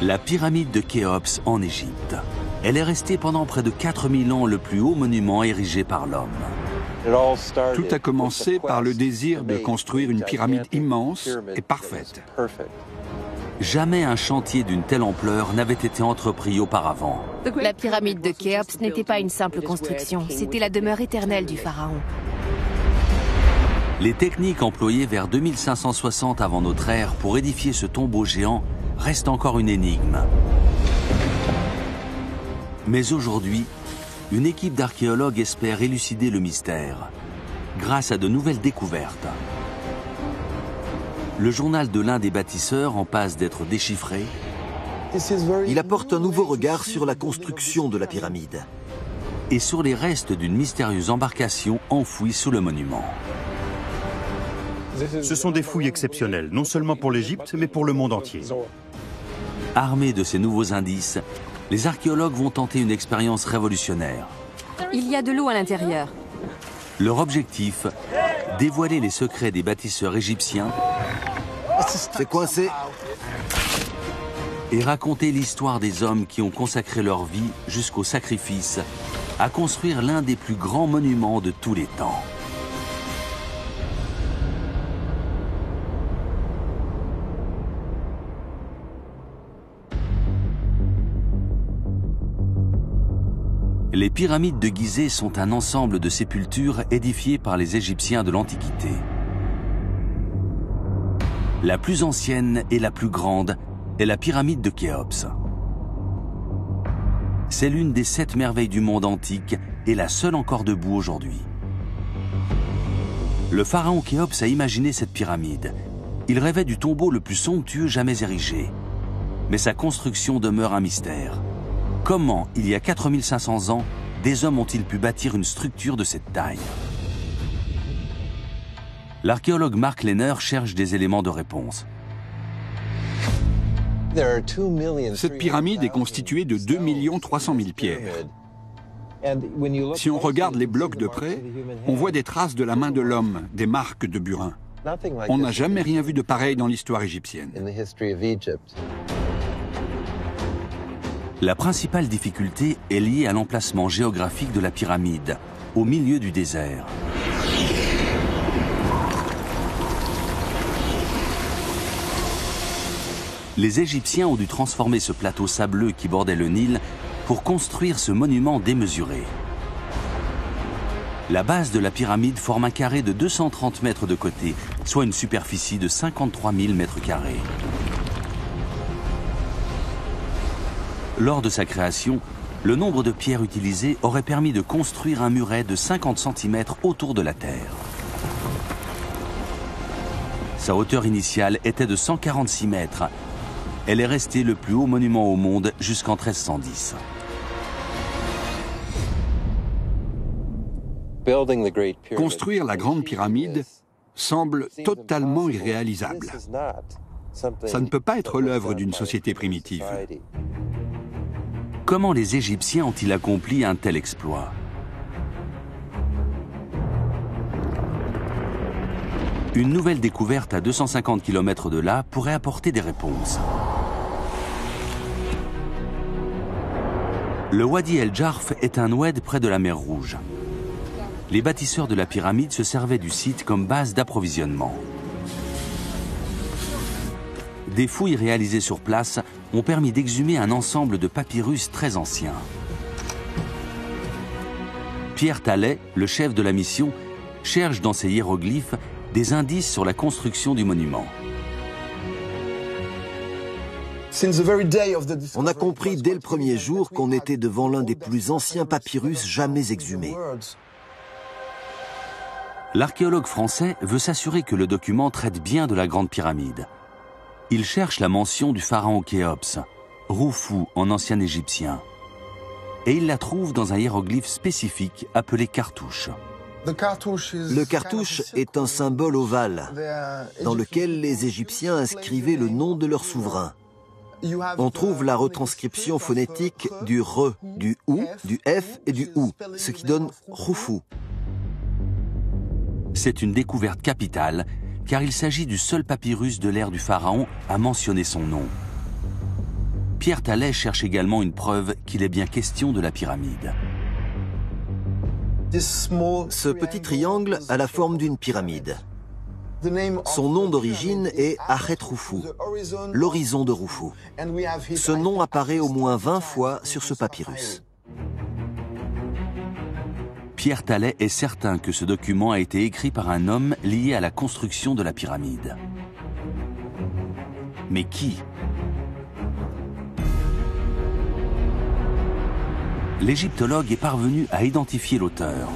La pyramide de Khéops en Égypte. Elle est restée pendant près de 4000 ans le plus haut monument érigé par l'homme. Tout a commencé par le désir de construire une pyramide immense et parfaite. Jamais un chantier d'une telle ampleur n'avait été entrepris auparavant. La pyramide de Khéops n'était pas une simple construction, c'était la demeure éternelle du pharaon. Les techniques employées vers 2560 avant notre ère pour édifier ce tombeau géant restent encore une énigme. Mais aujourd'hui, une équipe d'archéologues espère élucider le mystère grâce à de nouvelles découvertes. Le journal de l'un des bâtisseurs en passe d'être déchiffré. Il apporte un nouveau regard sur la construction de la pyramide. Et sur les restes d'une mystérieuse embarcation enfouie sous le monument. Ce sont des fouilles exceptionnelles, non seulement pour l'Égypte, mais pour le monde entier. Armés de ces nouveaux indices, les archéologues vont tenter une expérience révolutionnaire. Il y a de l'eau à l'intérieur. Leur objectif, dévoiler les secrets des bâtisseurs égyptiens. C'est coincé. Et raconter l'histoire des hommes qui ont consacré leur vie jusqu'au sacrifice à construire l'un des plus grands monuments de tous les temps. Les pyramides de Gizeh sont un ensemble de sépultures édifiées par les Égyptiens de l'Antiquité. La plus ancienne et la plus grande est la pyramide de Khéops. C'est l'une des 7 merveilles du monde antique et la seule encore debout aujourd'hui. Le pharaon Khéops a imaginé cette pyramide. Il rêvait du tombeau le plus somptueux jamais érigé. Mais sa construction demeure un mystère. Comment, il y a 4500 ans, des hommes ont-ils pu bâtir une structure de cette taille? L'archéologue Mark Lehner cherche des éléments de réponse. Cette pyramide est constituée de 2 300 000 pierres. Si on regarde les blocs de près, on voit des traces de la main de l'homme, des marques de burin. On n'a jamais rien vu de pareil dans l'histoire égyptienne. La principale difficulté est liée à l'emplacement géographique de la pyramide, au milieu du désert. Les Égyptiens ont dû transformer ce plateau sableux qui bordait le Nil pour construire ce monument démesuré. La base de la pyramide forme un carré de 230 mètres de côté, soit une superficie de 53 000 mètres carrés. Lors de sa création, le nombre de pierres utilisées aurait permis de construire un muret de 50 cm autour de la Terre. Sa hauteur initiale était de 146 mètres. Elle est restée le plus haut monument au monde jusqu'en 1310. Construire la grande pyramide semble totalement irréalisable. Ça ne peut pas être l'œuvre d'une société primitive. Comment les Égyptiens ont-ils accompli un tel exploit? Une nouvelle découverte à 250 km de là pourrait apporter des réponses. Le Wadi El Jarf est un oued près de la mer Rouge. Les bâtisseurs de la pyramide se servaient du site comme base d'approvisionnement. Des fouilles réalisées sur place ont permis d'exhumer un ensemble de papyrus très anciens. Pierre Tallet, le chef de la mission, cherche dans ces hiéroglyphes des indices sur la construction du monument. On a compris dès le premier jour qu'on était devant l'un des plus anciens papyrus jamais exhumés. L'archéologue français veut s'assurer que le document traite bien de la Grande Pyramide. Il cherche la mention du pharaon Khéops, Roufou en ancien égyptien. Et il la trouve dans un hiéroglyphe spécifique appelé cartouche. Le cartouche est un symbole ovale dans lequel les Égyptiens inscrivaient le nom de leur souverain. On trouve la retranscription phonétique du re, du ou, du f et du ou, ce qui donne Roufou. C'est une découverte capitale, car il s'agit du seul papyrus de l'ère du pharaon à mentionner son nom. Pierre Talley cherche également une preuve qu'il est bien question de la pyramide. Ce petit triangle a la forme d'une pyramide. Son nom d'origine est Akhet-Roufou, l'horizon de Roufou. Ce nom apparaît au moins 20 fois sur ce papyrus. Pierre Talley est certain que ce document a été écrit par un homme lié à la construction de la pyramide. Mais qui ? L'égyptologue est parvenu à identifier l'auteur.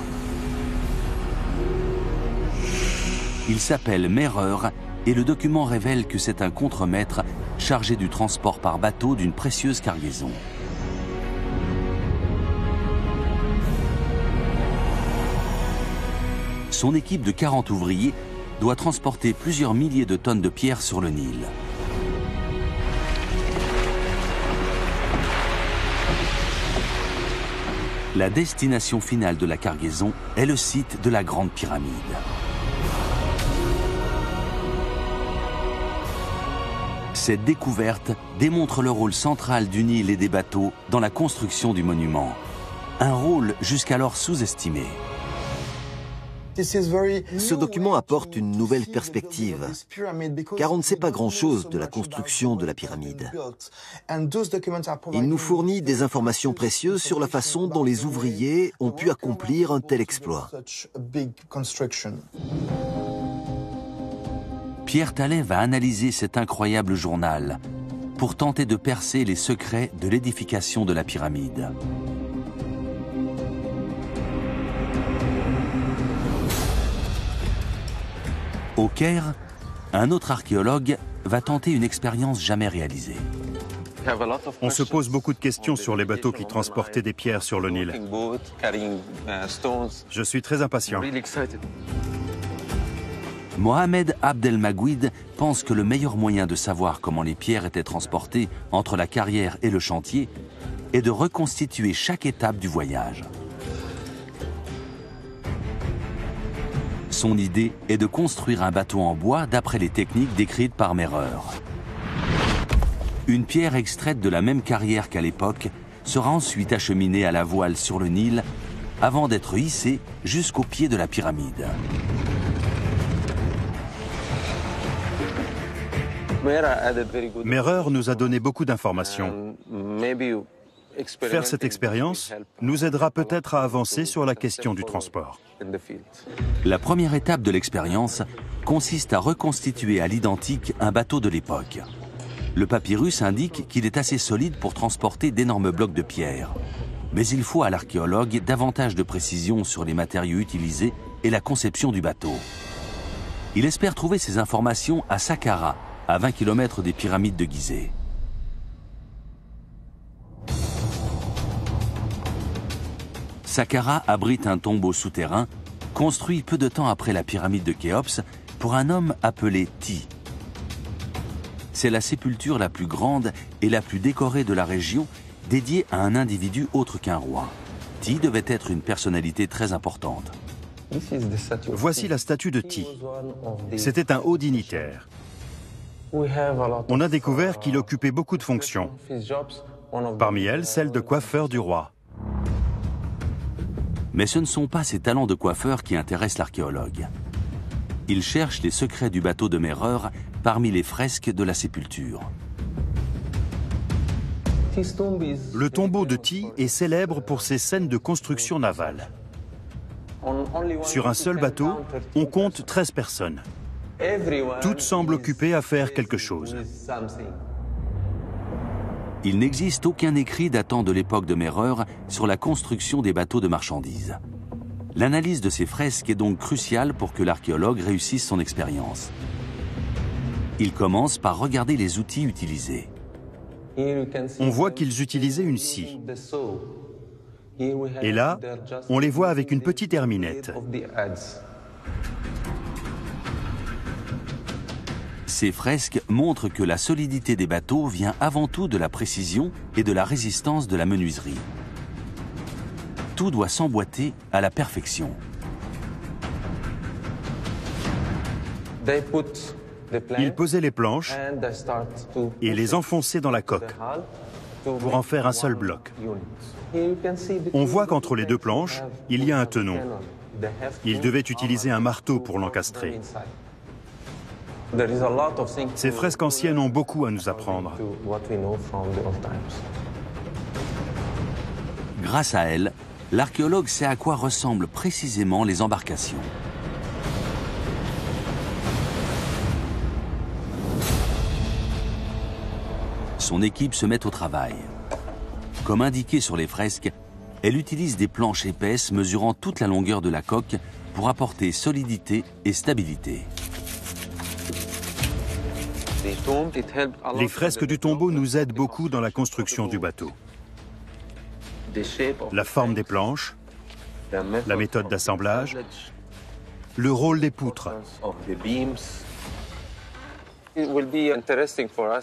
Il s'appelle Merer et le document révèle que c'est un contremaître chargé du transport par bateau d'une précieuse cargaison. Son équipe de 40 ouvriers doit transporter plusieurs milliers de tonnes de pierres sur le Nil. La destination finale de la cargaison est le site de la Grande Pyramide. Cette découverte démontre le rôle central du Nil et des bateaux dans la construction du monument. Un rôle jusqu'alors sous-estimé. Ce document apporte une nouvelle perspective, car on ne sait pas grand-chose de la construction de la pyramide. Il nous fournit des informations précieuses sur la façon dont les ouvriers ont pu accomplir un tel exploit. Pierre Talley va analyser cet incroyable journal pour tenter de percer les secrets de l'édification de la pyramide. Au Caire, un autre archéologue va tenter une expérience jamais réalisée. On se pose beaucoup de questions sur les bateaux qui transportaient des pierres sur le Nil. Je suis très impatient. Mohamed Abdelmagouid pense que le meilleur moyen de savoir comment les pierres étaient transportées entre la carrière et le chantier est de reconstituer chaque étape du voyage. Son idée est de construire un bateau en bois d'après les techniques décrites par Merer. Une pierre extraite de la même carrière qu'à l'époque sera ensuite acheminée à la voile sur le Nil avant d'être hissée jusqu'au pied de la pyramide. Merer nous a donné beaucoup d'informations. Faire cette expérience nous aidera peut-être à avancer sur la question du transport. La première étape de l'expérience consiste à reconstituer à l'identique un bateau de l'époque. Le papyrus indique qu'il est assez solide pour transporter d'énormes blocs de pierre. Mais il faut à l'archéologue davantage de précision sur les matériaux utilisés et la conception du bateau. Il espère trouver ces informations à Saqqara, à 20 km des pyramides de Gizeh. Saqqara abrite un tombeau souterrain construit peu de temps après la pyramide de Khéops pour un homme appelé Ti. C'est la sépulture la plus grande et la plus décorée de la région, dédiée à un individu autre qu'un roi. Ti devait être une personnalité très importante. Voici la statue de Ti. C'était un haut dignitaire. On a découvert qu'il occupait beaucoup de fonctions. Parmi elles, celle de coiffeur du roi. Mais ce ne sont pas ses talents de coiffeur qui intéressent l'archéologue. Il cherche les secrets du bateau de Merer parmi les fresques de la sépulture. Le tombeau de Ti est célèbre pour ses scènes de construction navale. Sur un seul bateau, on compte 13 personnes. Toutes semblent occupées à faire quelque chose. Il n'existe aucun écrit datant de l'époque de Merer sur la construction des bateaux de marchandises. L'analyse de ces fresques est donc cruciale pour que l'archéologue réussisse son expérience. Il commence par regarder les outils utilisés. On voit qu'ils utilisaient une scie. Et là, on les voit avec une petite herminette. Ces fresques montrent que la solidité des bateaux vient avant tout de la précision et de la résistance de la menuiserie. Tout doit s'emboîter à la perfection. Ils posaient les planches et les enfonçaient dans la coque. pour en faire un seul bloc. On voit qu'entre les deux planches, il y a un tenon. Il devait utiliser un marteau pour l'encastrer. Ces fresques anciennes ont beaucoup à nous apprendre. Grâce à elles, l'archéologue sait à quoi ressemblent précisément les embarcations. Son équipe se met au travail. Comme indiqué sur les fresques, elle utilise des planches épaisses mesurant toute la longueur de la coque pour apporter solidité et stabilité. Les fresques du tombeau nous aident beaucoup dans la construction du bateau. La forme des planches, la méthode d'assemblage, le rôle des poutres.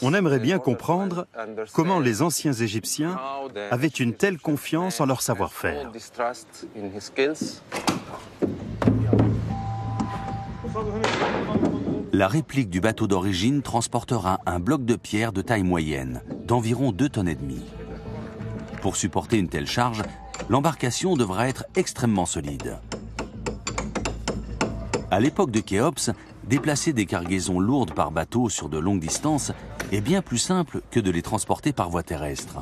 On aimerait bien comprendre comment les anciens Égyptiens avaient une telle confiance en leur savoir-faire. La réplique du bateau d'origine transportera un bloc de pierre de taille moyenne, d'environ 2,5 tonnes. Pour supporter une telle charge, l'embarcation devra être extrêmement solide. À l'époque de Khéops, déplacer des cargaisons lourdes par bateau sur de longues distances est bien plus simple que de les transporter par voie terrestre.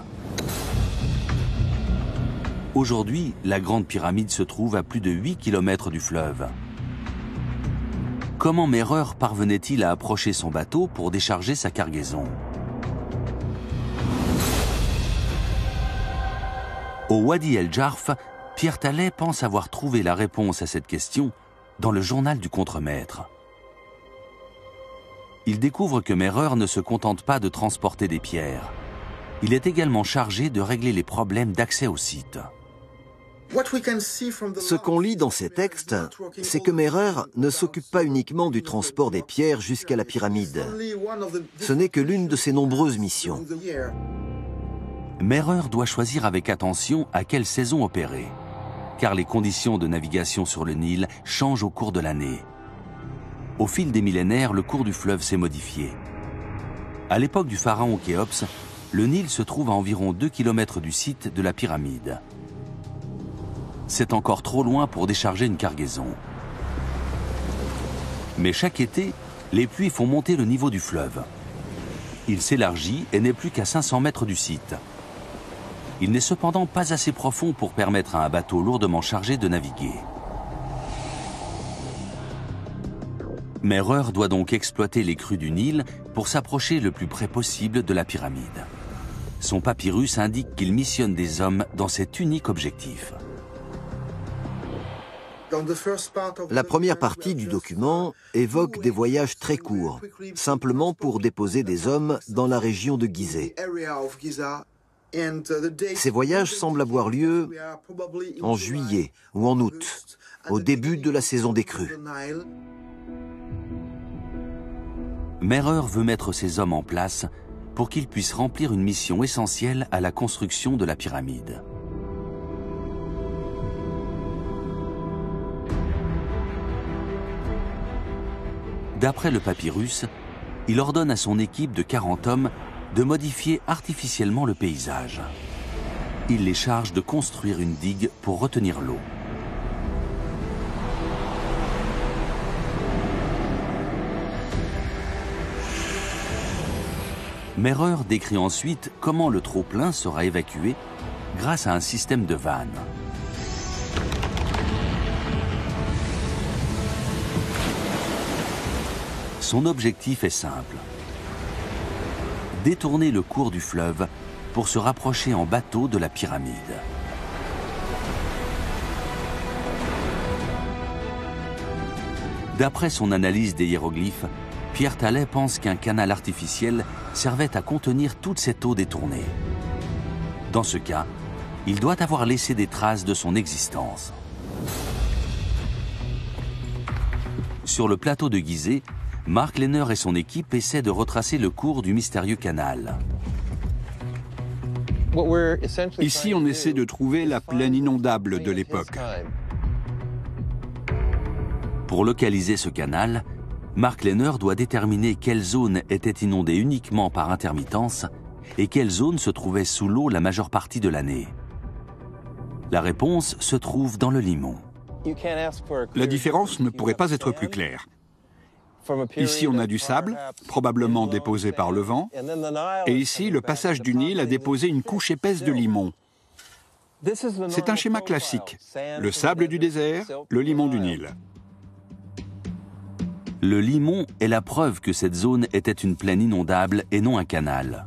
Aujourd'hui, la Grande Pyramide se trouve à plus de 8 km du fleuve. Comment Merer parvenait-il à approcher son bateau pour décharger sa cargaison? Au Wadi El Jarf, Pierre Tallet pense avoir trouvé la réponse à cette question dans le journal du contremaître. Il découvre que Merer ne se contente pas de transporter des pierres. Il est également chargé de régler les problèmes d'accès au site. Ce qu'on lit dans ces textes, c'est que Merer ne s'occupe pas uniquement du transport des pierres jusqu'à la pyramide. Ce n'est que l'une de ses nombreuses missions. Merer doit choisir avec attention à quelle saison opérer, car les conditions de navigation sur le Nil changent au cours de l'année. Au fil des millénaires, le cours du fleuve s'est modifié. À l'époque du pharaon Khéops, le Nil se trouve à environ 2 km du site de la pyramide. C'est encore trop loin pour décharger une cargaison. Mais chaque été, les pluies font monter le niveau du fleuve. Il s'élargit et n'est plus qu'à 500 mètres du site. Il n'est cependant pas assez profond pour permettre à un bateau lourdement chargé de naviguer. Merer doit donc exploiter les crues du Nil pour s'approcher le plus près possible de la pyramide. Son papyrus indique qu'il missionne des hommes dans cet unique objectif. La première partie du document évoque des voyages très courts, simplement pour déposer des hommes dans la région de Gizeh. Ces voyages semblent avoir lieu en juillet ou en août, au début de la saison des crues. Merer veut mettre ses hommes en place pour qu'ils puissent remplir une mission essentielle à la construction de la pyramide. D'après le papyrus, il ordonne à son équipe de 40 hommes de modifier artificiellement le paysage. Il les charge de construire une digue pour retenir l'eau. Merer décrit ensuite comment le trop-plein sera évacué grâce à un système de vannes. Son objectif est simple: détourner le cours du fleuve pour se rapprocher en bateau de la pyramide. D'après son analyse des hiéroglyphes, Pierre Tallet pense qu'un canal artificiel servait à contenir toute cette eau détournée. Dans ce cas, il doit avoir laissé des traces de son existence. Sur le plateau de Gizeh, Mark Lehner et son équipe essaient de retracer le cours du mystérieux canal. Ici, on essaie de trouver la plaine inondable de l'époque. Pour localiser ce canal, Mark Lehner doit déterminer quelle zone était inondée uniquement par intermittence et quelle zone se trouvait sous l'eau la majeure partie de l'année? La réponse se trouve dans le limon. La différence ne pourrait pas être plus claire. Ici, on a du sable, probablement déposé par le vent, et ici, le passage du Nil a déposé une couche épaisse de limon. C'est un schéma classique. Le sable du désert, le limon du Nil. Le limon est la preuve que cette zone était une plaine inondable et non un canal.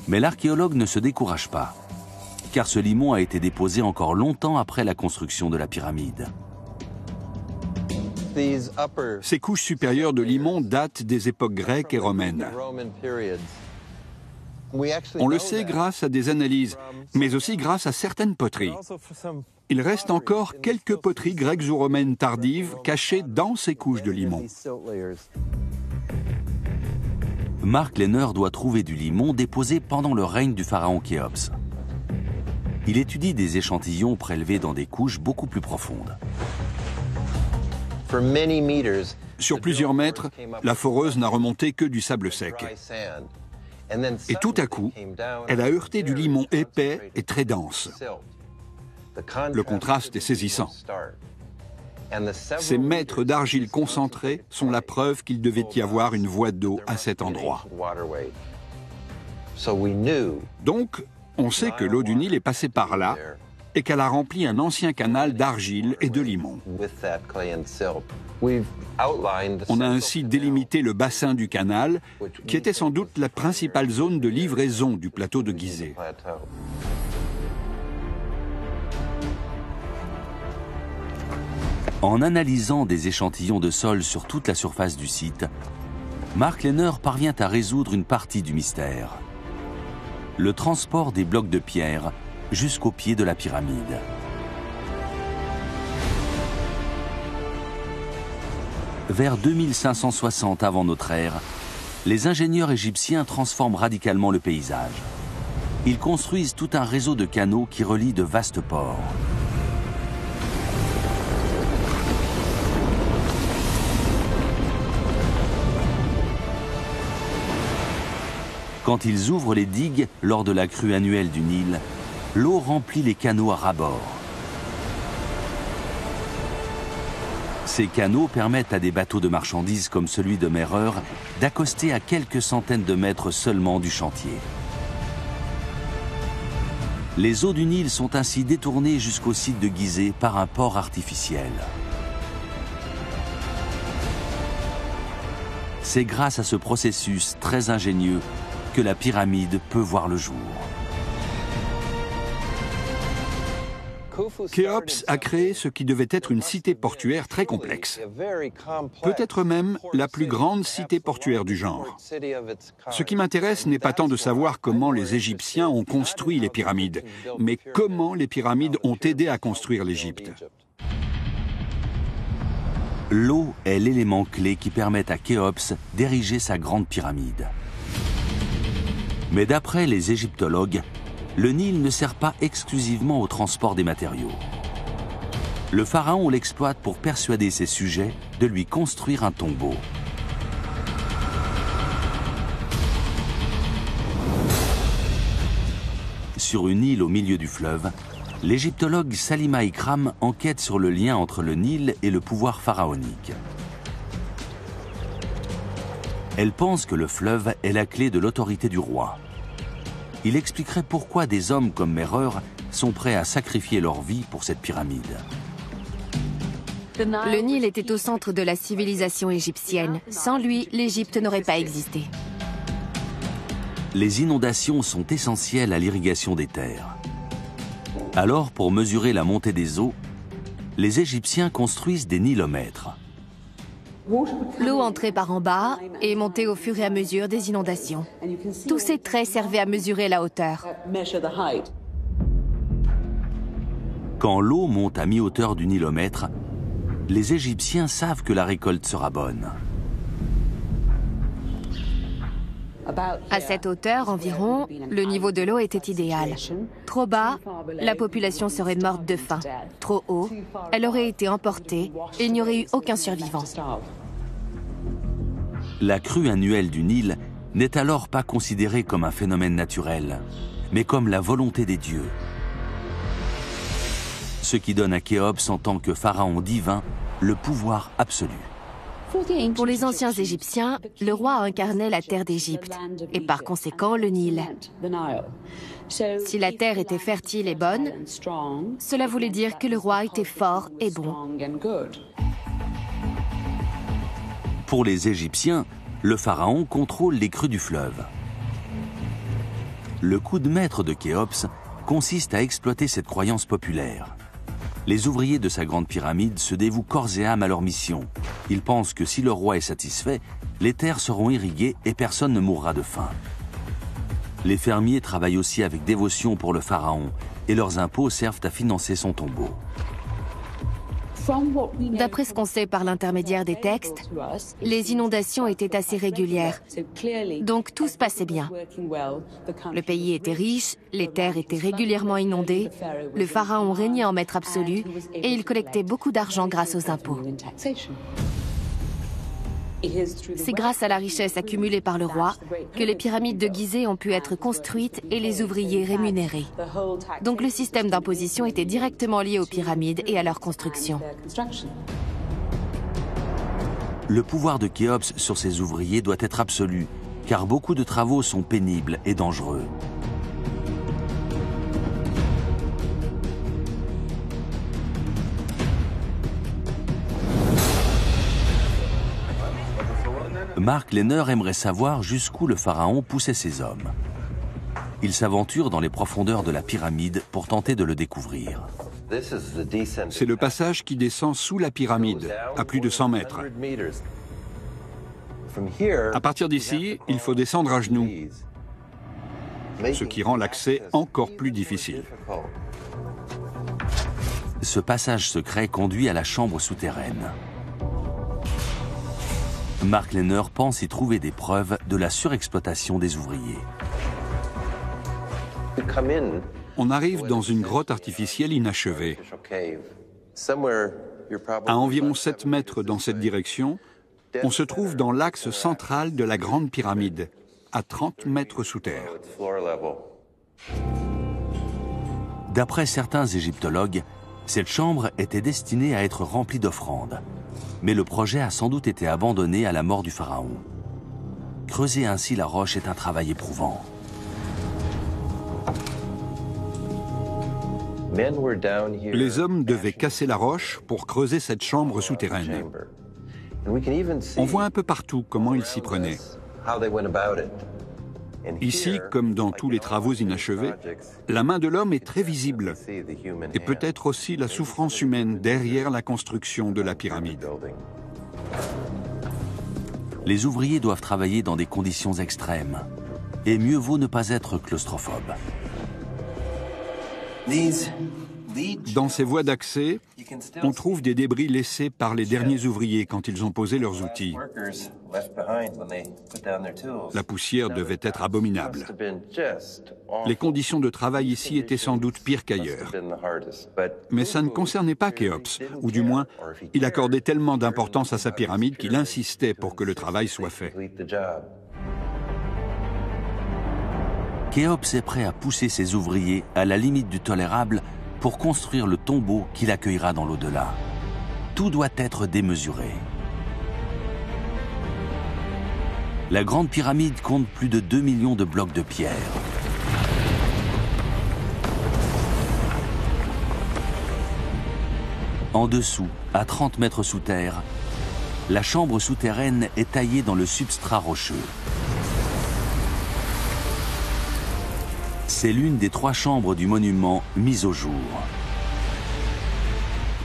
Mais l'archéologue ne se décourage pas, car ce limon a été déposé encore longtemps après la construction de la pyramide. Ces couches supérieures de limon datent des époques grecques et romaines. On le sait grâce à des analyses, mais aussi grâce à certaines poteries. Il reste encore quelques poteries grecques ou romaines tardives cachées dans ces couches de limon. Mark Lehner doit trouver du limon déposé pendant le règne du pharaon Khéops. Il étudie des échantillons prélevés dans des couches beaucoup plus profondes. Sur plusieurs mètres, la foreuse n'a remonté que du sable sec. Et tout à coup, elle a heurté du limon épais et très dense. Le contraste est saisissant. Ces mètres d'argile concentrée sont la preuve qu'il devait y avoir une voie d'eau à cet endroit. Donc, on sait que l'eau du Nil est passée par là et qu'elle a rempli un ancien canal d'argile et de limon. On a ainsi délimité le bassin du canal, qui était sans doute la principale zone de livraison du plateau de Gizeh. En analysant des échantillons de sol sur toute la surface du site, Mark Lehner parvient à résoudre une partie du mystère: le transport des blocs de pierre jusqu'au pied de la pyramide. Vers 2560 avant notre ère, les ingénieurs égyptiens transforment radicalement le paysage. Ils construisent tout un réseau de canaux qui relient de vastes ports. Quand ils ouvrent les digues lors de la crue annuelle du Nil, l'eau remplit les canaux à ras-bord. Ces canaux permettent à des bateaux de marchandises comme celui de Merer d'accoster à quelques centaines de mètres seulement du chantier. Les eaux du Nil sont ainsi détournées jusqu'au site de Gizeh par un port artificiel. C'est grâce à ce processus très ingénieux que la pyramide peut voir le jour. Khéops a créé ce qui devait être une cité portuaire très complexe. Peut-être même la plus grande cité portuaire du genre. Ce qui m'intéresse n'est pas tant de savoir comment les Égyptiens ont construit les pyramides, mais comment les pyramides ont aidé à construire l'Égypte. L'eau est l'élément clé qui permet à Khéops d'ériger sa grande pyramide. Mais d'après les égyptologues, le Nil ne sert pas exclusivement au transport des matériaux. Le pharaon l'exploite pour persuader ses sujets de lui construire un tombeau. Sur une île au milieu du fleuve, l'égyptologue Salima Ikram enquête sur le lien entre le Nil et le pouvoir pharaonique. Elle pense que le fleuve est la clé de l'autorité du roi. Il expliquerait pourquoi des hommes comme Merer sont prêts à sacrifier leur vie pour cette pyramide. Le Nil était au centre de la civilisation égyptienne. Sans lui, l'Égypte n'aurait pas existé. Les inondations sont essentielles à l'irrigation des terres. Alors, pour mesurer la montée des eaux, les Égyptiens construisent des nilomètres. L'eau entrait par en bas et montait au fur et à mesure des inondations. Tous ces traits servaient à mesurer la hauteur. Quand l'eau monte à mi-hauteur du nilomètre, les Égyptiens savent que la récolte sera bonne. À cette hauteur environ, le niveau de l'eau était idéal. Trop bas, la population serait morte de faim. Trop haut, elle aurait été emportée et il n'y aurait eu aucun survivant. La crue annuelle du Nil n'est alors pas considéré comme un phénomène naturel, mais comme la volonté des dieux. Ce qui donne à Khéops en tant que pharaon divin le pouvoir absolu. Pour les anciens Égyptiens, le roi incarnait la terre d'Égypte et par conséquent le Nil. Si la terre était fertile et bonne, cela voulait dire que le roi était fort et bon. Pour les Égyptiens, le pharaon contrôle les crues du fleuve. Le coup de maître de Khéops consiste à exploiter cette croyance populaire. Les ouvriers de sa grande pyramide se dévouent corps et âme à leur mission. Ils pensent que si le roi est satisfait, les terres seront irriguées et personne ne mourra de faim. Les fermiers travaillent aussi avec dévotion pour le pharaon et leurs impôts servent à financer son tombeau. D'après ce qu'on sait par l'intermédiaire des textes, les inondations étaient assez régulières, donc tout se passait bien. Le pays était riche, les terres étaient régulièrement inondées, le pharaon régnait en maître absolu et il collectait beaucoup d'argent grâce aux impôts. C'est grâce à la richesse accumulée par le roi que les pyramides de Gizeh ont pu être construites et les ouvriers rémunérés. Donc le système d'imposition était directement lié aux pyramides et à leur construction. Le pouvoir de Khéops sur ses ouvriers doit être absolu, car beaucoup de travaux sont pénibles et dangereux. Mark Lehner aimerait savoir jusqu'où le pharaon poussait ses hommes. Il s'aventure dans les profondeurs de la pyramide pour tenter de le découvrir. C'est le passage qui descend sous la pyramide, à plus de 100 mètres. À partir d'ici, il faut descendre à genoux, ce qui rend l'accès encore plus difficile. Ce passage secret conduit à la chambre souterraine. Mark Lehner pense y trouver des preuves de la surexploitation des ouvriers. On arrive dans une grotte artificielle inachevée. À environ 7 mètres dans cette direction, on se trouve dans l'axe central de la grande pyramide, à 30 mètres sous terre. D'après certains égyptologues, cette chambre était destinée à être remplie d'offrandes. Mais le projet a sans doute été abandonné à la mort du pharaon. Creuser ainsi la roche est un travail éprouvant. Les hommes devaient casser la roche pour creuser cette chambre souterraine. On voit un peu partout comment ils s'y prenaient. Ici, comme dans tous les travaux inachevés, la main de l'homme est très visible et peut-être aussi la souffrance humaine derrière la construction de la pyramide. Les ouvriers doivent travailler dans des conditions extrêmes et mieux vaut ne pas être claustrophobe. Dans ces voies d'accès, on trouve des débris laissés par les derniers ouvriers quand ils ont posé leurs outils. La poussière devait être abominable. Les conditions de travail ici étaient sans doute pires qu'ailleurs. Mais ça ne concernait pas Khéops, ou du moins, il accordait tellement d'importance à sa pyramide qu'il insistait pour que le travail soit fait. Khéops est prêt à pousser ses ouvriers à la limite du tolérable pour construire le tombeau qui l'accueillera dans l'au-delà. Tout doit être démesuré. La grande pyramide compte plus de 2 millions de blocs de pierre. En dessous, à 30 mètres sous terre, la chambre souterraine est taillée dans le substrat rocheux. C'est l'une des 3 chambres du monument mises au jour.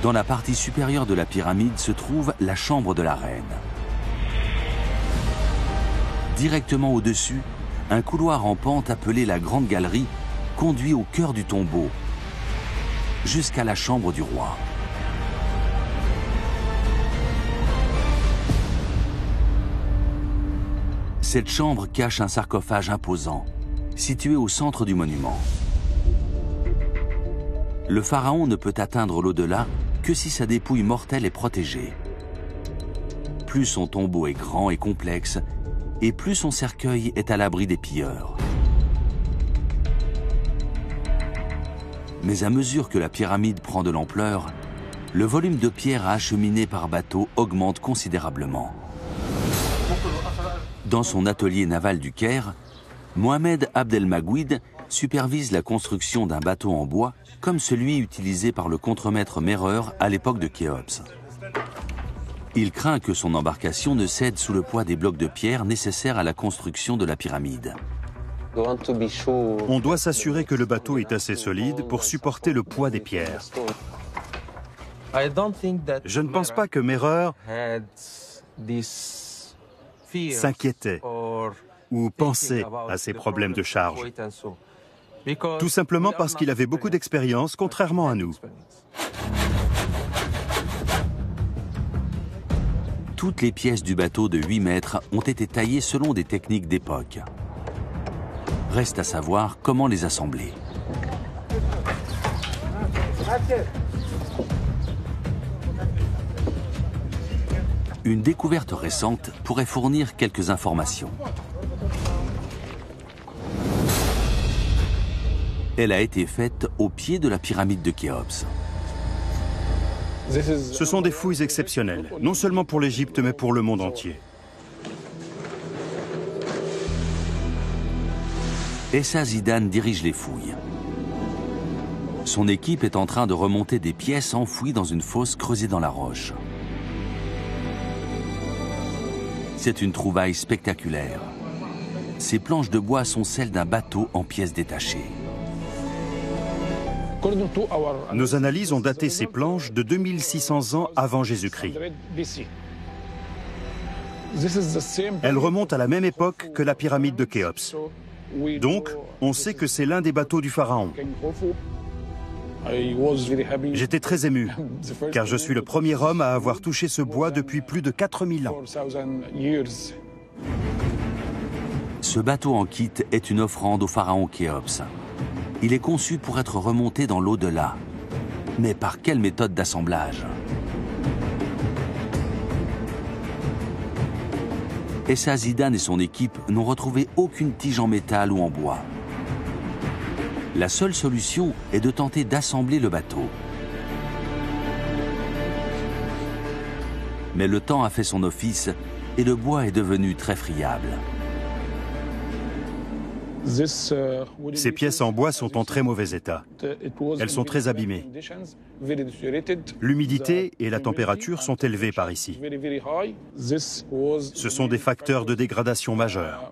Dans la partie supérieure de la pyramide se trouve la chambre de la reine. Directement au-dessus, un couloir en pente appelé la Grande Galerie conduit au cœur du tombeau, jusqu'à la chambre du roi. Cette chambre cache un sarcophage imposant, situé au centre du monument. Le pharaon ne peut atteindre l'au-delà que si sa dépouille mortelle est protégée. Plus son tombeau est grand et complexe, et plus son cercueil est à l'abri des pilleurs. Mais à mesure que la pyramide prend de l'ampleur, le volume de pierres à acheminer par bateau augmente considérablement. Dans son atelier naval du Caire, Mohamed Abdelmagouid supervise la construction d'un bateau en bois comme celui utilisé par le contremaître Merer à l'époque de Khéops. Il craint que son embarcation ne cède sous le poids des blocs de pierre nécessaires à la construction de la pyramide. On doit s'assurer que le bateau est assez solide pour supporter le poids des pierres. Je ne pense pas que Merer s'inquiétait ou pensait à ces problèmes de charge. Tout simplement parce qu'il avait beaucoup d'expérience, contrairement à nous. Toutes les pièces du bateau de 8 mètres ont été taillées selon des techniques d'époque. Reste à savoir comment les assembler. Une découverte récente pourrait fournir quelques informations. Elle a été faite au pied de la pyramide de Khéops. Ce sont des fouilles exceptionnelles, non seulement pour l'Égypte, mais pour le monde entier. Essa Zidane dirige les fouilles. Son équipe est en train de remonter des pièces enfouies dans une fosse creusée dans la roche. C'est une trouvaille spectaculaire. Ces planches de bois sont celles d'un bateau en pièces détachées. Nos analyses ont daté ces planches de 2600 ans avant Jésus-Christ. Elles remontent à la même époque que la pyramide de Khéops. Donc, on sait que c'est l'un des bateaux du pharaon. J'étais très ému, car je suis le premier homme à avoir touché ce bois depuis plus de 4000 ans. Ce bateau en kit est une offrande au pharaon Khéops. Il est conçu pour être remonté dans l'au-delà. Mais par quelle méthode d'assemblage? Essa Zidane et son équipe n'ont retrouvé aucune tige en métal ou en bois. La seule solution est de tenter d'assembler le bateau. Mais le temps a fait son office et le bois est devenu très friable. Ces pièces en bois sont en très mauvais état. Elles sont très abîmées. L'humidité et la température sont élevées par ici. Ce sont des facteurs de dégradation majeurs.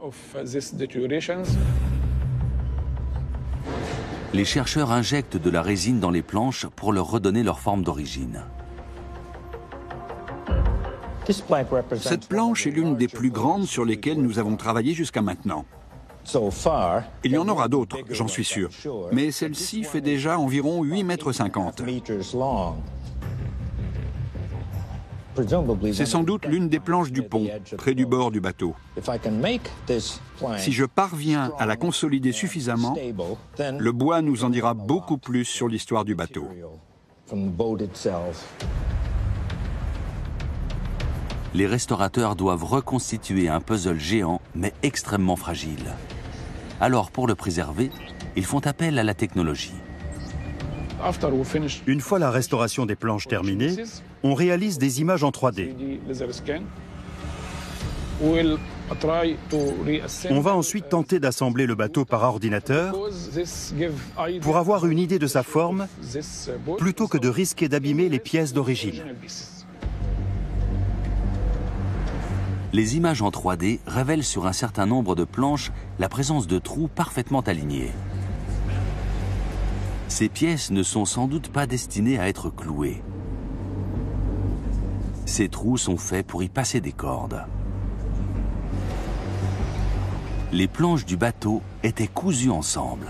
Les chercheurs injectent de la résine dans les planches pour leur redonner leur forme d'origine. Cette planche est l'une des plus grandes sur lesquelles nous avons travaillé jusqu'à maintenant. Il y en aura d'autres, j'en suis sûr. Mais celle-ci fait déjà environ 8,50 m. C'est sans doute l'une des planches du pont, près du bord du bateau. Si je parviens à la consolider suffisamment, le bois nous en dira beaucoup plus sur l'histoire du bateau. Les restaurateurs doivent reconstituer un puzzle géant, mais extrêmement fragile. Alors, pour le préserver, ils font appel à la technologie. Une fois la restauration des planches terminée, on réalise des images en 3D. On va ensuite tenter d'assembler le bateau par ordinateur pour avoir une idée de sa forme, plutôt que de risquer d'abîmer les pièces d'origine. Les images en 3D révèlent sur un certain nombre de planches la présence de trous parfaitement alignés. Ces pièces ne sont sans doute pas destinées à être clouées. Ces trous sont faits pour y passer des cordes. Les planches du bateau étaient cousues ensemble.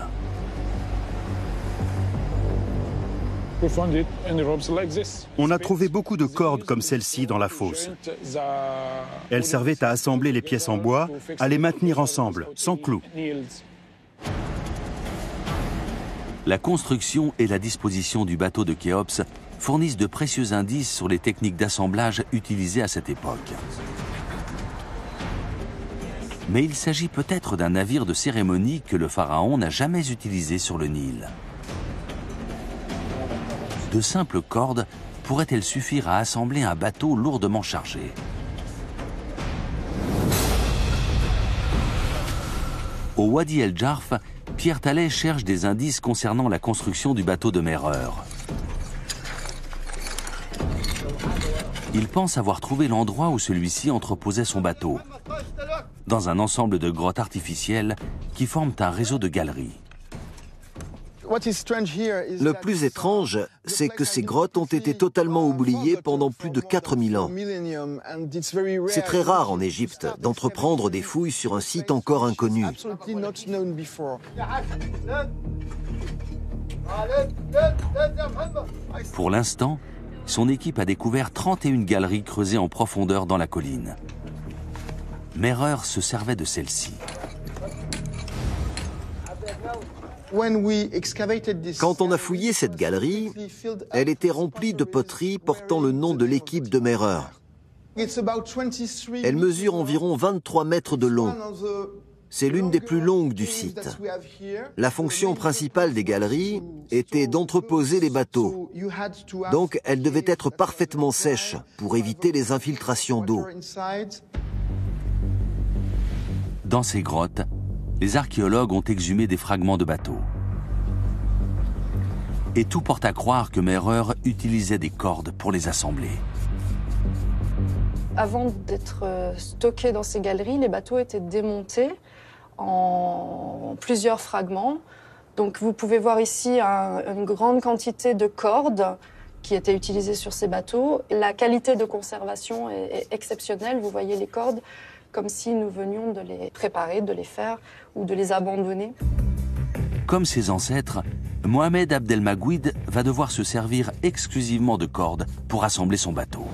On a trouvé beaucoup de cordes comme celle-ci dans la fosse. Elles servaient à assembler les pièces en bois, à les maintenir ensemble, sans clous. La construction et la disposition du bateau de Khéops fournissent de précieux indices sur les techniques d'assemblage utilisées à cette époque. Mais il s'agit peut-être d'un navire de cérémonie que le pharaon n'a jamais utilisé sur le Nil. De simples cordes pourraient-elles suffire à assembler un bateau lourdement chargé? Au Wadi El Jarf, Pierre Tallet cherche des indices concernant la construction du bateau de Merer. Il pense avoir trouvé l'endroit où celui-ci entreposait son bateau, dans un ensemble de grottes artificielles qui forment un réseau de galeries. Le plus étrange, c'est que ces grottes ont été totalement oubliées pendant plus de 4000 ans. C'est très rare en Égypte d'entreprendre des fouilles sur un site encore inconnu. Pour l'instant, son équipe a découvert 31 galeries creusées en profondeur dans la colline. Merer se servait de celle-ci. Quand on a fouillé cette galerie, elle était remplie de poteries portant le nom de l'équipe de Merer. Elle mesure environ 23 mètres de long. C'est l'une des plus longues du site. La fonction principale des galeries était d'entreposer les bateaux. Donc, elles devaient être parfaitement sèches pour éviter les infiltrations d'eau. Dans ces grottes, les archéologues ont exhumé des fragments de bateaux. Et tout porte à croire que Merer utilisait des cordes pour les assembler. Avant d'être stockés dans ces galeries, les bateaux étaient démontés en plusieurs fragments. Donc vous pouvez voir ici une grande quantité de cordes qui étaient utilisées sur ces bateaux. La qualité de conservation est exceptionnelle. Vous voyez les cordes comme si nous venions de les préparer, de les faire ou de les abandonner. Comme ses ancêtres, Mohamed Abdelmagouid va devoir se servir exclusivement de cordes pour assembler son bateau.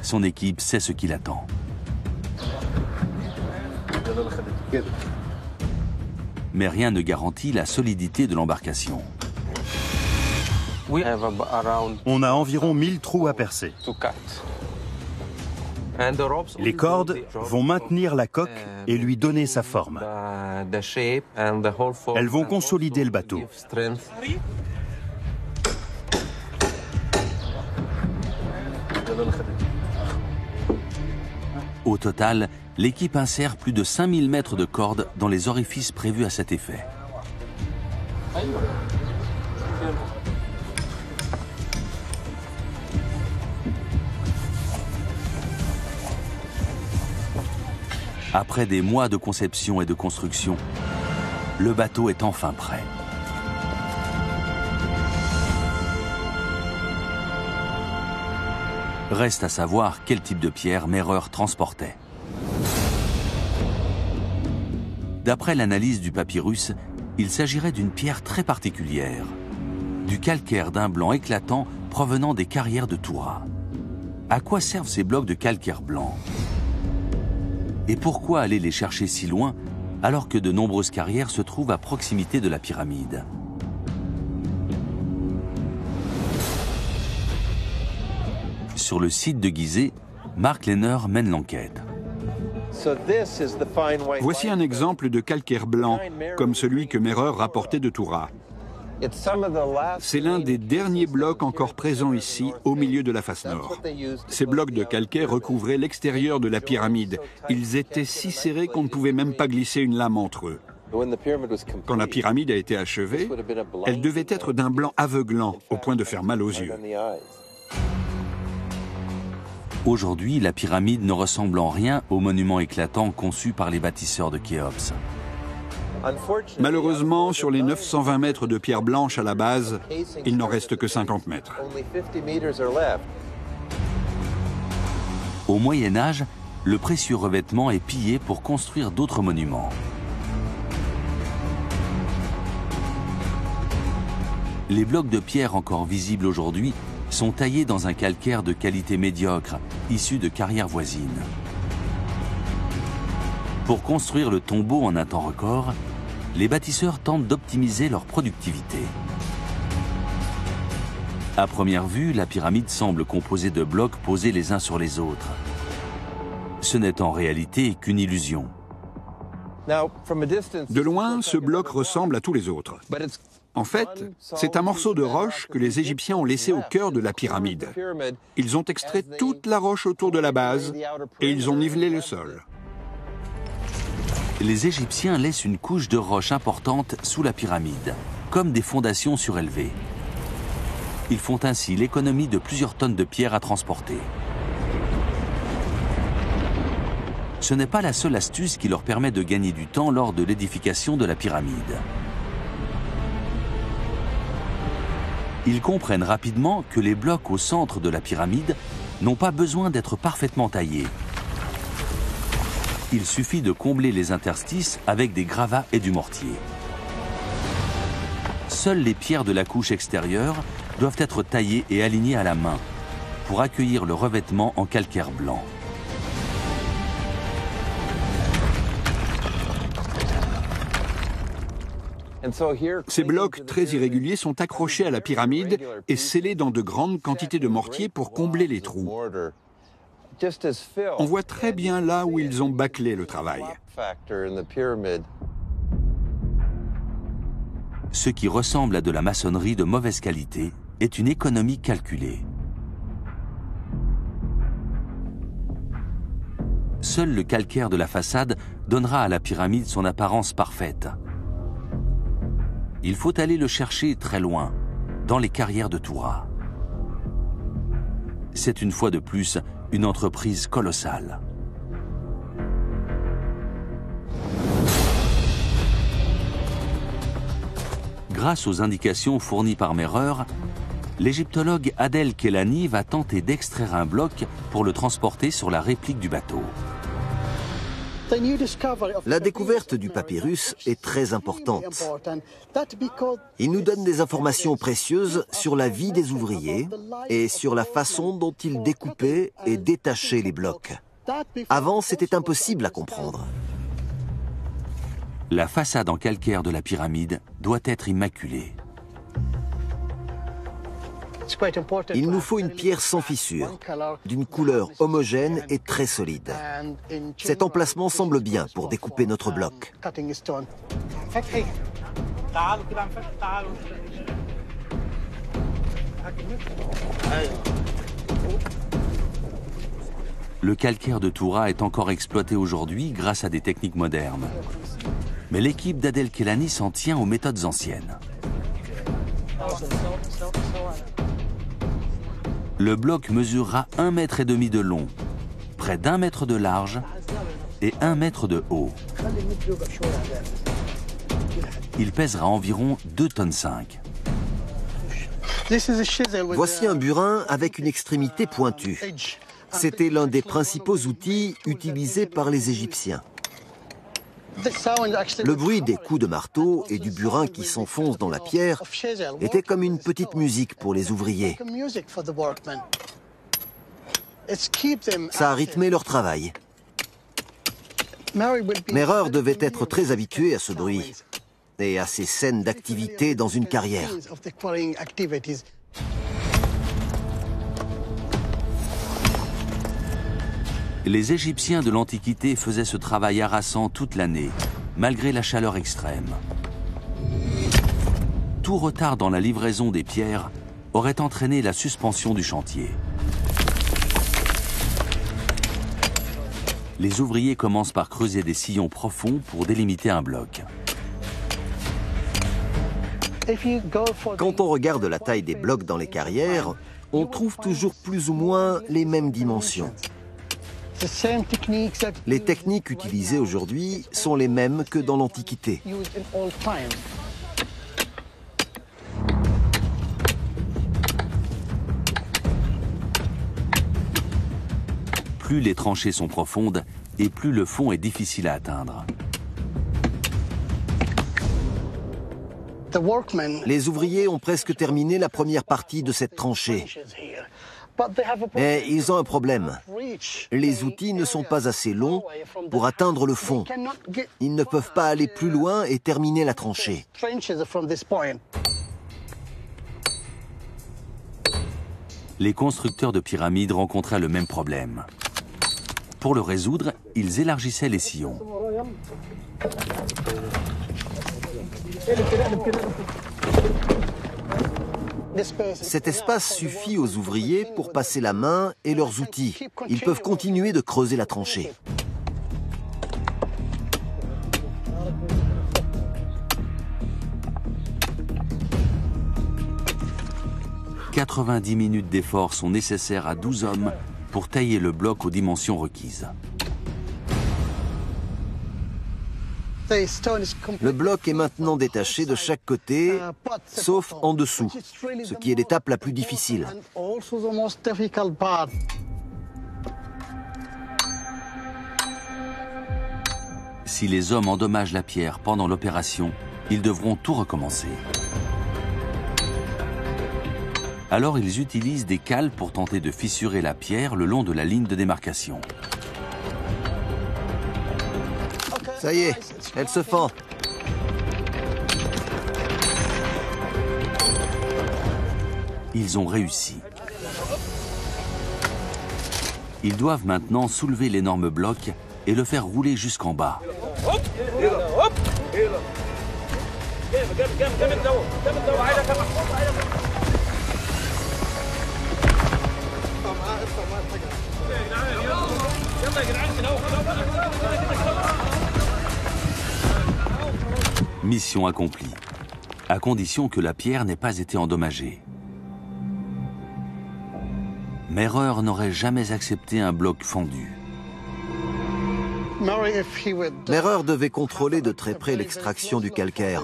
Son équipe sait ce qui l'attend. Mais rien ne garantit la solidité de l'embarcation. On a environ 1000 trous à percer. Les cordes vont maintenir la coque et lui donner sa forme. Elles vont consolider le bateau. Au total, l'équipe insère plus de 5000 mètres de cordes dans les orifices prévus à cet effet. Après des mois de conception et de construction, le bateau est enfin prêt. Reste à savoir quel type de pierre Merer transportait. D'après l'analyse du papyrus, il s'agirait d'une pierre très particulière, du calcaire d'un blanc éclatant provenant des carrières de Toura. À quoi servent ces blocs de calcaire blanc? Et pourquoi aller les chercher si loin alors que de nombreuses carrières se trouvent à proximité de la pyramide? Sur le site de Gizeh, Mark Lehner mène l'enquête. Voici un exemple de calcaire blanc, comme celui que Merer rapportait de Toura. C'est l'un des derniers blocs encore présents ici, au milieu de la face nord. Ces blocs de calcaire recouvraient l'extérieur de la pyramide. Ils étaient si serrés qu'on ne pouvait même pas glisser une lame entre eux. Quand la pyramide a été achevée, elle devait être d'un blanc aveuglant, au point de faire mal aux yeux. Aujourd'hui, la pyramide ne ressemble en rien au monument éclatant conçu par les bâtisseurs de Khéops. Malheureusement, sur les 920 mètres de pierre blanche à la base, il n'en reste que 50 mètres. Au Moyen Âge, le précieux revêtement est pillé pour construire d'autres monuments. Les blocs de pierre encore visibles aujourd'hui sont taillés dans un calcaire de qualité médiocre, issu de carrières voisines. Pour construire le tombeau en un temps record, les bâtisseurs tentent d'optimiser leur productivité. À première vue, la pyramide semble composée de blocs posés les uns sur les autres. Ce n'est en réalité qu'une illusion. De loin, ce bloc ressemble à tous les autres. En fait, c'est un morceau de roche que les Égyptiens ont laissé au cœur de la pyramide. Ils ont extrait toute la roche autour de la base et ils ont nivelé le sol. Les Égyptiens laissent une couche de roche importante sous la pyramide, comme des fondations surélevées. Ils font ainsi l'économie de plusieurs tonnes de pierres à transporter. Ce n'est pas la seule astuce qui leur permet de gagner du temps lors de l'édification de la pyramide. Ils comprennent rapidement que les blocs au centre de la pyramide n'ont pas besoin d'être parfaitement taillés. Il suffit de combler les interstices avec des gravats et du mortier. Seules les pierres de la couche extérieure doivent être taillées et alignées à la main pour accueillir le revêtement en calcaire blanc. Ces blocs très irréguliers sont accrochés à la pyramide et scellés dans de grandes quantités de mortier pour combler les trous. On voit très bien là où ils ont bâclé le travail. Ce qui ressemble à de la maçonnerie de mauvaise qualité est une économie calculée. Seul le calcaire de la façade donnera à la pyramide son apparence parfaite. Il faut aller le chercher très loin, dans les carrières de Toura. C'est une fois de plus une entreprise colossale. Grâce aux indications fournies par Merer, l'égyptologue Adel Kelani va tenter d'extraire un bloc pour le transporter sur la réplique du bateau. La découverte du papyrus est très importante. Il nous donne des informations précieuses sur la vie des ouvriers et sur la façon dont ils découpaient et détachaient les blocs. Avant, c'était impossible à comprendre. La façade en calcaire de la pyramide doit être immaculée. Il nous faut une pierre sans fissure, d'une couleur homogène et très solide. Cet emplacement semble bien pour découper notre bloc. Le calcaire de Toura est encore exploité aujourd'hui grâce à des techniques modernes. Mais l'équipe d'Adel Kelani s'en tient aux méthodes anciennes. Le bloc mesurera 1,5 mètre de long, près d'1 mètre de large et 1 mètre de haut. Il pèsera environ 2,5 tonnes. Voici un burin avec une extrémité pointue. C'était l'un des principaux outils utilisés par les Égyptiens. Le bruit des coups de marteau et du burin qui s'enfonce dans la pierre était comme une petite musique pour les ouvriers. Ça a rythmé leur travail. Merer devait être très habitué à ce bruit et à ces scènes d'activité dans une carrière. Les Égyptiens de l'Antiquité faisaient ce travail harassant toute l'année, malgré la chaleur extrême. Tout retard dans la livraison des pierres aurait entraîné la suspension du chantier. Les ouvriers commencent par creuser des sillons profonds pour délimiter un bloc. Quand on regarde la taille des blocs dans les carrières, on trouve toujours plus ou moins les mêmes dimensions. Les techniques utilisées aujourd'hui sont les mêmes que dans l'Antiquité. Plus les tranchées sont profondes et plus le fond est difficile à atteindre. Les ouvriers ont presque terminé la première partie de cette tranchée. Mais ils ont un problème. Les outils ne sont pas assez longs pour atteindre le fond. Ils ne peuvent pas aller plus loin et terminer la tranchée. Les constructeurs de pyramides rencontraient le même problème. Pour le résoudre, ils élargissaient les sillons. Cet espace suffit aux ouvriers pour passer la main et leurs outils. Ils peuvent continuer de creuser la tranchée. « 90 minutes d'effort sont nécessaires à 12 hommes pour tailler le bloc aux dimensions requises. Le bloc est maintenant détaché de chaque côté, sauf en dessous, ce qui est l'étape la plus difficile. Si les hommes endommagent la pierre pendant l'opération, ils devront tout recommencer. Alors ils utilisent des cales pour tenter de fissurer la pierre le long de la ligne de démarcation. Ça y est, elle se fend. Ils ont réussi. Ils doivent maintenant soulever l'énorme bloc et le faire rouler jusqu'en bas. Mission accomplie, à condition que la pierre n'ait pas été endommagée. Merer n'aurait jamais accepté un bloc fendu. Merer devait contrôler de très près l'extraction du calcaire.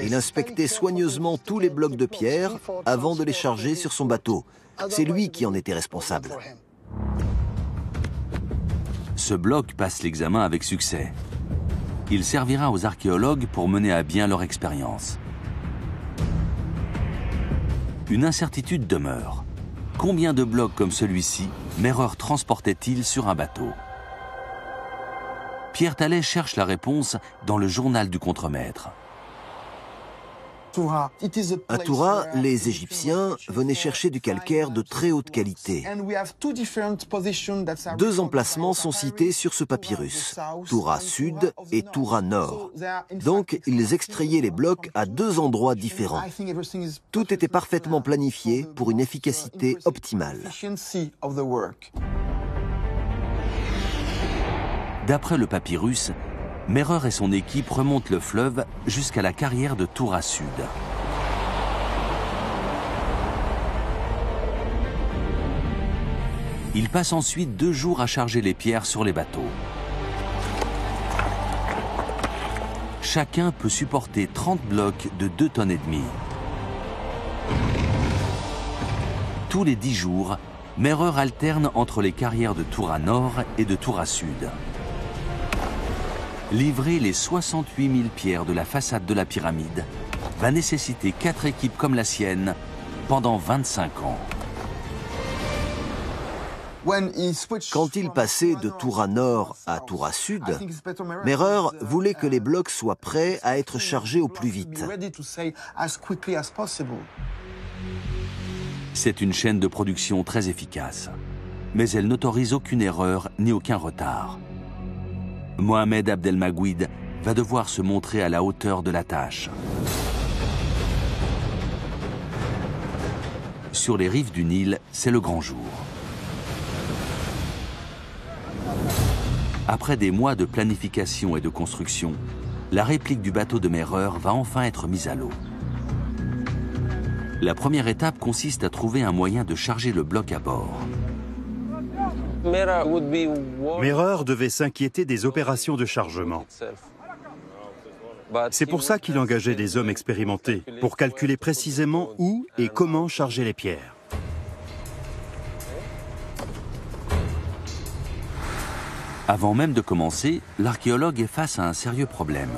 Il inspectait soigneusement tous les blocs de pierre avant de les charger sur son bateau. C'est lui qui en était responsable. Ce bloc passe l'examen avec succès. Il servira aux archéologues pour mener à bien leur expérience. Une incertitude demeure. Combien de blocs comme celui-ci Merer transportait-il sur un bateau? Pierre Tallet cherche la réponse dans le journal du contremaître. À Toura, les Égyptiens venaient chercher du calcaire de très haute qualité. Deux emplacements sont cités sur ce papyrus, Toura Sud et Toura Nord. Donc, ils extrayaient les blocs à deux endroits différents. Tout était parfaitement planifié pour une efficacité optimale. D'après le papyrus, Merer et son équipe remontent le fleuve jusqu'à la carrière de Toura Sud. Ils passent ensuite 2 jours à charger les pierres sur les bateaux. Chacun peut supporter 30 blocs de 2,5 tonnes. Tous les 10 jours, Merer alterne entre les carrières de Toura Nord et de Toura Sud. Livrer les 68 000 pierres de la façade de la pyramide va nécessiter 4 équipes comme la sienne pendant 25 ans. Quand il passait de Toura Nord à Toura Sud, Merer voulait que les blocs soient prêts à être chargés au plus vite. C'est une chaîne de production très efficace, mais elle n'autorise aucune erreur ni aucun retard. Mohamed Abdelmaguid va devoir se montrer à la hauteur de la tâche. Sur les rives du Nil, c'est le grand jour. Après des mois de planification et de construction, la réplique du bateau de Merer va enfin être mise à l'eau. La première étape consiste à trouver un moyen de charger le bloc à bord. Merer devait s'inquiéter des opérations de chargement. C'est pour ça qu'il engageait des hommes expérimentés, pour calculer précisément où et comment charger les pierres. Avant même de commencer, l'archéologue est face à un sérieux problème.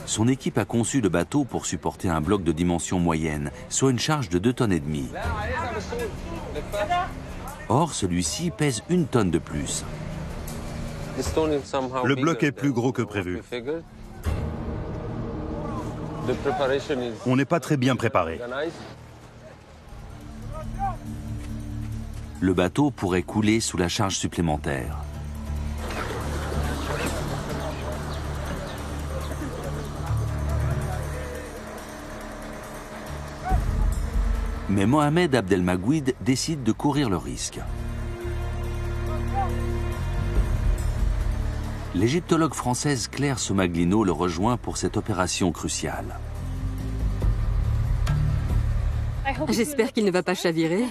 Son équipe a conçu le bateau pour supporter un bloc de dimension moyenne, soit une charge de 2,5 tonnes. Or, celui-ci pèse 1 tonne de plus. Le bloc est plus gros que prévu. On n'est pas très bien préparé. Le bateau pourrait couler sous la charge supplémentaire. Mais Mohamed Abdelmagouid décide de courir le risque. L'égyptologue française Claire Somaglino le rejoint pour cette opération cruciale. J'espère qu'il ne va pas chavirer.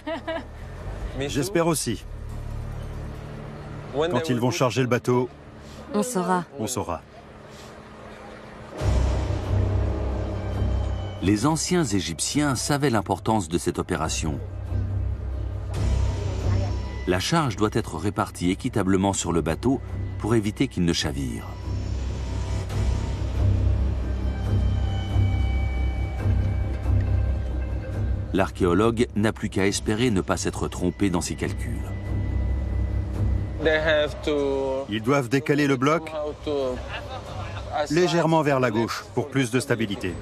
J'espère aussi. Quand ils vont charger le bateau, On saura. on saura. Les anciens Égyptiens savaient l'importance de cette opération. La charge doit être répartie équitablement sur le bateau pour éviter qu'il ne chavire. L'archéologue n'a plus qu'à espérer ne pas s'être trompé dans ses calculs. Ils doivent décaler le bloc légèrement vers la gauche pour plus de stabilité.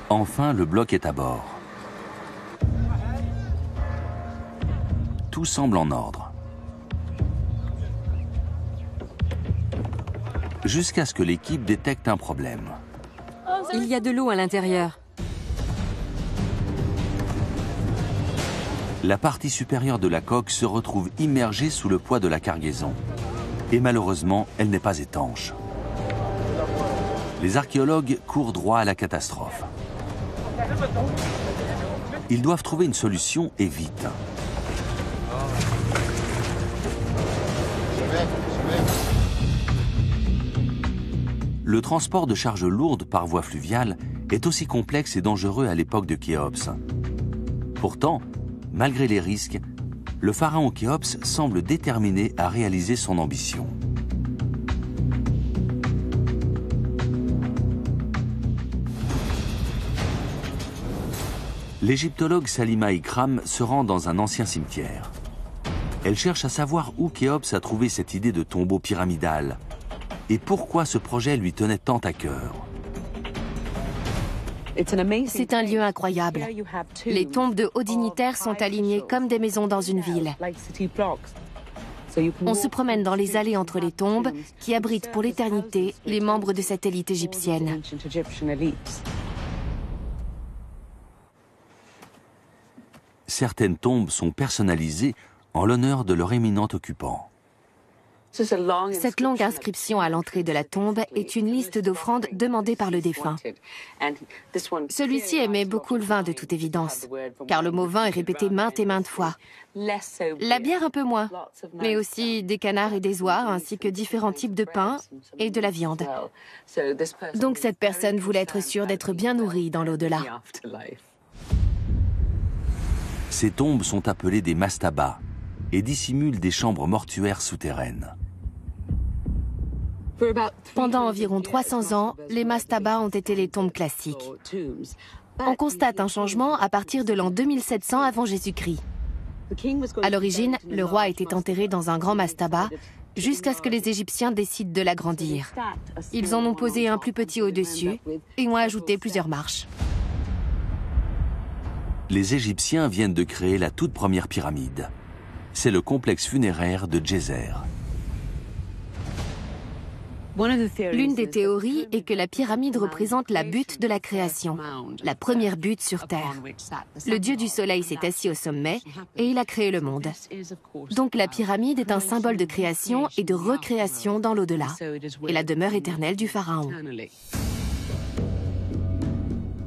Enfin, le bloc est à bord. Tout semble en ordre. Jusqu'à ce que l'équipe détecte un problème. Il y a de l'eau à l'intérieur. La partie supérieure de la coque se retrouve immergée sous le poids de la cargaison. Et malheureusement, elle n'est pas étanche. Les archéologues courent droit à la catastrophe. Ils doivent trouver une solution et vite. Le transport de charges lourdes par voie fluviale est aussi complexe et dangereux à l'époque de Khéops. Pourtant, malgré les risques, le pharaon Khéops semble déterminé à réaliser son ambition. L'égyptologue Salima Ikram se rend dans un ancien cimetière. Elle cherche à savoir où Khéops a trouvé cette idée de tombeau pyramidal et pourquoi ce projet lui tenait tant à cœur. C'est un lieu incroyable. Les tombes de hauts dignitaires sont alignées comme des maisons dans une ville. On se promène dans les allées entre les tombes qui abritent pour l'éternité les membres de cette élite égyptienne. Certaines tombes sont personnalisées en l'honneur de leur éminent occupant. Cette longue inscription à l'entrée de la tombe est une liste d'offrandes demandées par le défunt. Celui-ci aimait beaucoup le vin de toute évidence, car le mot vin est répété maintes et maintes fois. La bière un peu moins, mais aussi des canards et des oies, ainsi que différents types de pain et de la viande. Donc cette personne voulait être sûre d'être bien nourrie dans l'au-delà. Ces tombes sont appelées des mastabas et dissimulent des chambres mortuaires souterraines. Pendant environ 300 ans, les mastabas ont été les tombes classiques. On constate un changement à partir de l'an 2700 avant Jésus-Christ. À l'origine, le roi était enterré dans un grand mastaba jusqu'à ce que les Égyptiens décident de l'agrandir. Ils en ont posé un plus petit au-dessus et ont ajouté plusieurs marches. Les Égyptiens viennent de créer la toute première pyramide. C'est le complexe funéraire de Djéser. L'une des théories est que la pyramide représente la butte de la création, la première butte sur Terre. Le dieu du soleil s'est assis au sommet et il a créé le monde. Donc la pyramide est un symbole de création et de recréation dans l'au-delà, et la demeure éternelle du pharaon.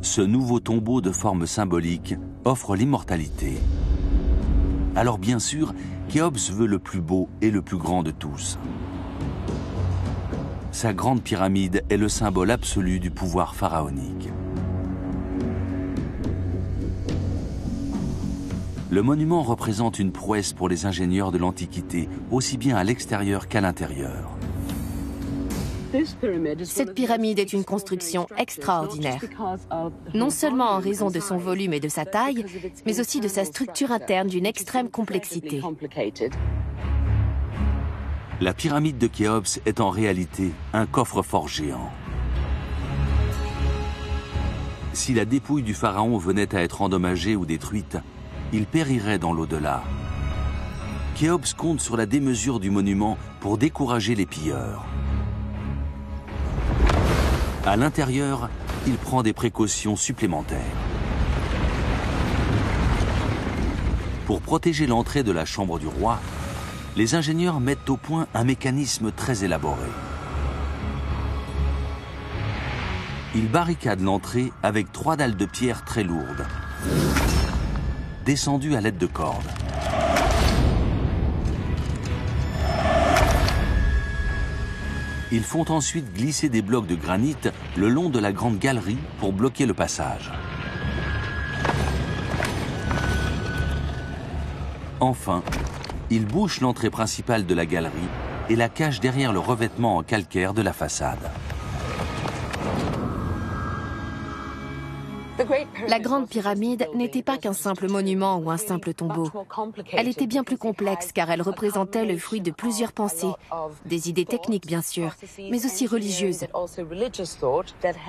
Ce nouveau tombeau de forme symbolique offre l'immortalité. Alors bien sûr, Khéops veut le plus beau et le plus grand de tous. Sa grande pyramide est le symbole absolu du pouvoir pharaonique. Le monument représente une prouesse pour les ingénieurs de l'Antiquité, aussi bien à l'extérieur qu'à l'intérieur. Cette pyramide est une construction extraordinaire, non seulement en raison de son volume et de sa taille, mais aussi de sa structure interne d'une extrême complexité. La pyramide de Khéops est en réalité un coffre-fort géant. Si la dépouille du pharaon venait à être endommagée ou détruite, il périrait dans l'au-delà. Khéops compte sur la démesure du monument pour décourager les pilleurs. À l'intérieur, il prend des précautions supplémentaires. Pour protéger l'entrée de la chambre du roi, les ingénieurs mettent au point un mécanisme très élaboré. Ils barricadent l'entrée avec 3 dalles de pierre très lourdes, descendues à l'aide de cordes. Ils font ensuite glisser des blocs de granit le long de la grande galerie pour bloquer le passage. Enfin, ils bouchent l'entrée principale de la galerie et la cachent derrière le revêtement en calcaire de la façade. La Grande Pyramide n'était pas qu'un simple monument ou un simple tombeau. Elle était bien plus complexe car elle représentait le fruit de plusieurs pensées, des idées techniques bien sûr, mais aussi religieuses.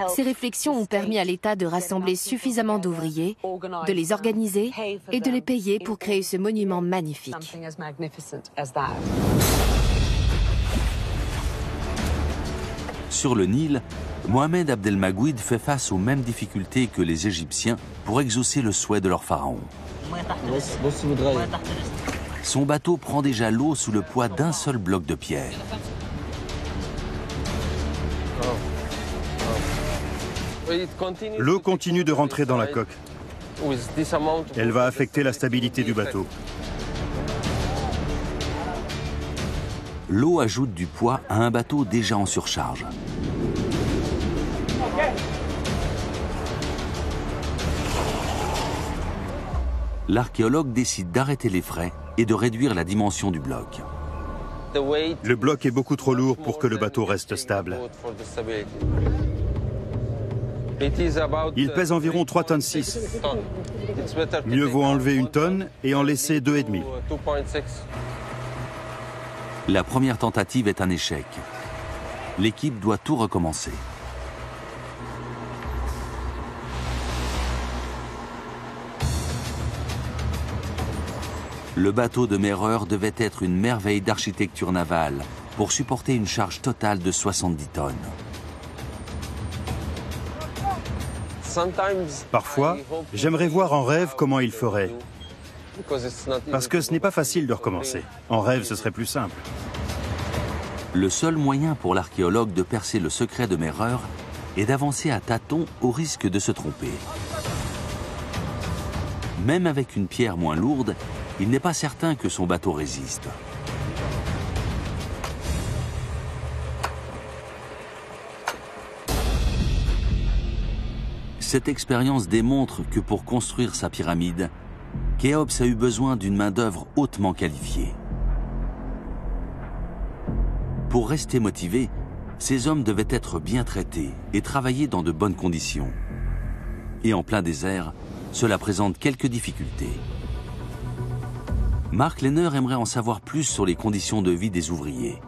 Ces réflexions ont permis à l'État de rassembler suffisamment d'ouvriers, de les organiser et de les payer pour créer ce monument magnifique. Sur le Nil, Mohamed Abdelmagouid fait face aux mêmes difficultés que les Égyptiens pour exaucer le souhait de leur pharaon. Son bateau prend déjà l'eau sous le poids d'un seul bloc de pierre. L'eau continue de rentrer dans la coque. Elle va affecter la stabilité du bateau. L'eau ajoute du poids à un bateau déjà en surcharge. L'archéologue décide d'arrêter les frais et de réduire la dimension du bloc. Le bloc est beaucoup trop lourd pour que le bateau reste stable. Il pèse environ 3,6 tonnes. Mieux vaut enlever 1 tonne et en laisser 2,5. La première tentative est un échec. L'équipe doit tout recommencer. Le bateau de Merer devait être une merveille d'architecture navale pour supporter une charge totale de 70 tonnes. Parfois, j'aimerais voir en rêve comment il ferait. Parce que ce n'est pas facile de recommencer. En rêve, ce serait plus simple. Le seul moyen pour l'archéologue de percer le secret de Merer est d'avancer à tâtons au risque de se tromper. Même avec une pierre moins lourde, il n'est pas certain que son bateau résiste. Cette expérience démontre que pour construire sa pyramide, Khéops a eu besoin d'une main-d'œuvre hautement qualifiée. Pour rester motivé, ces hommes devaient être bien traités et travailler dans de bonnes conditions. Et en plein désert, cela présente quelques difficultés. Mark Lehner aimerait en savoir plus sur les conditions de vie des ouvriers.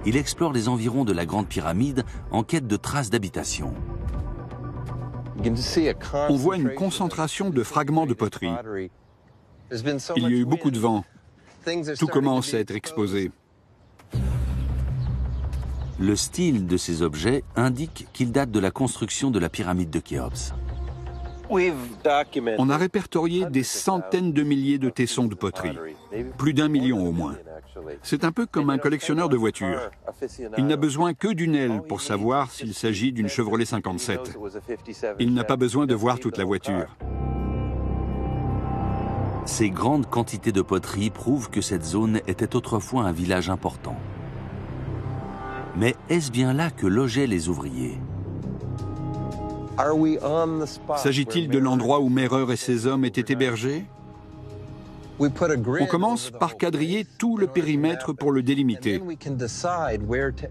Il explore les environs de la Grande Pyramide en quête de traces d'habitation. On voit une concentration de fragments de poterie. Il y a eu beaucoup de vent. Tout commence à être exposé. Le style de ces objets indique qu'ils datent de la construction de la pyramide de Khéops. On a répertorié des centaines de milliers de tessons de poterie, plus d'1 million au moins. C'est un peu comme un collectionneur de voitures. Il n'a besoin que d'une aile pour savoir s'il s'agit d'une Chevrolet 57. Il n'a pas besoin de voir toute la voiture. Ces grandes quantités de poterie prouvent que cette zone était autrefois un village important. Mais est-ce bien là que logeaient les ouvriers ? S'agit-il de l'endroit où Merer et ses hommes étaient hébergés ? On commence par quadriller tout le périmètre pour le délimiter.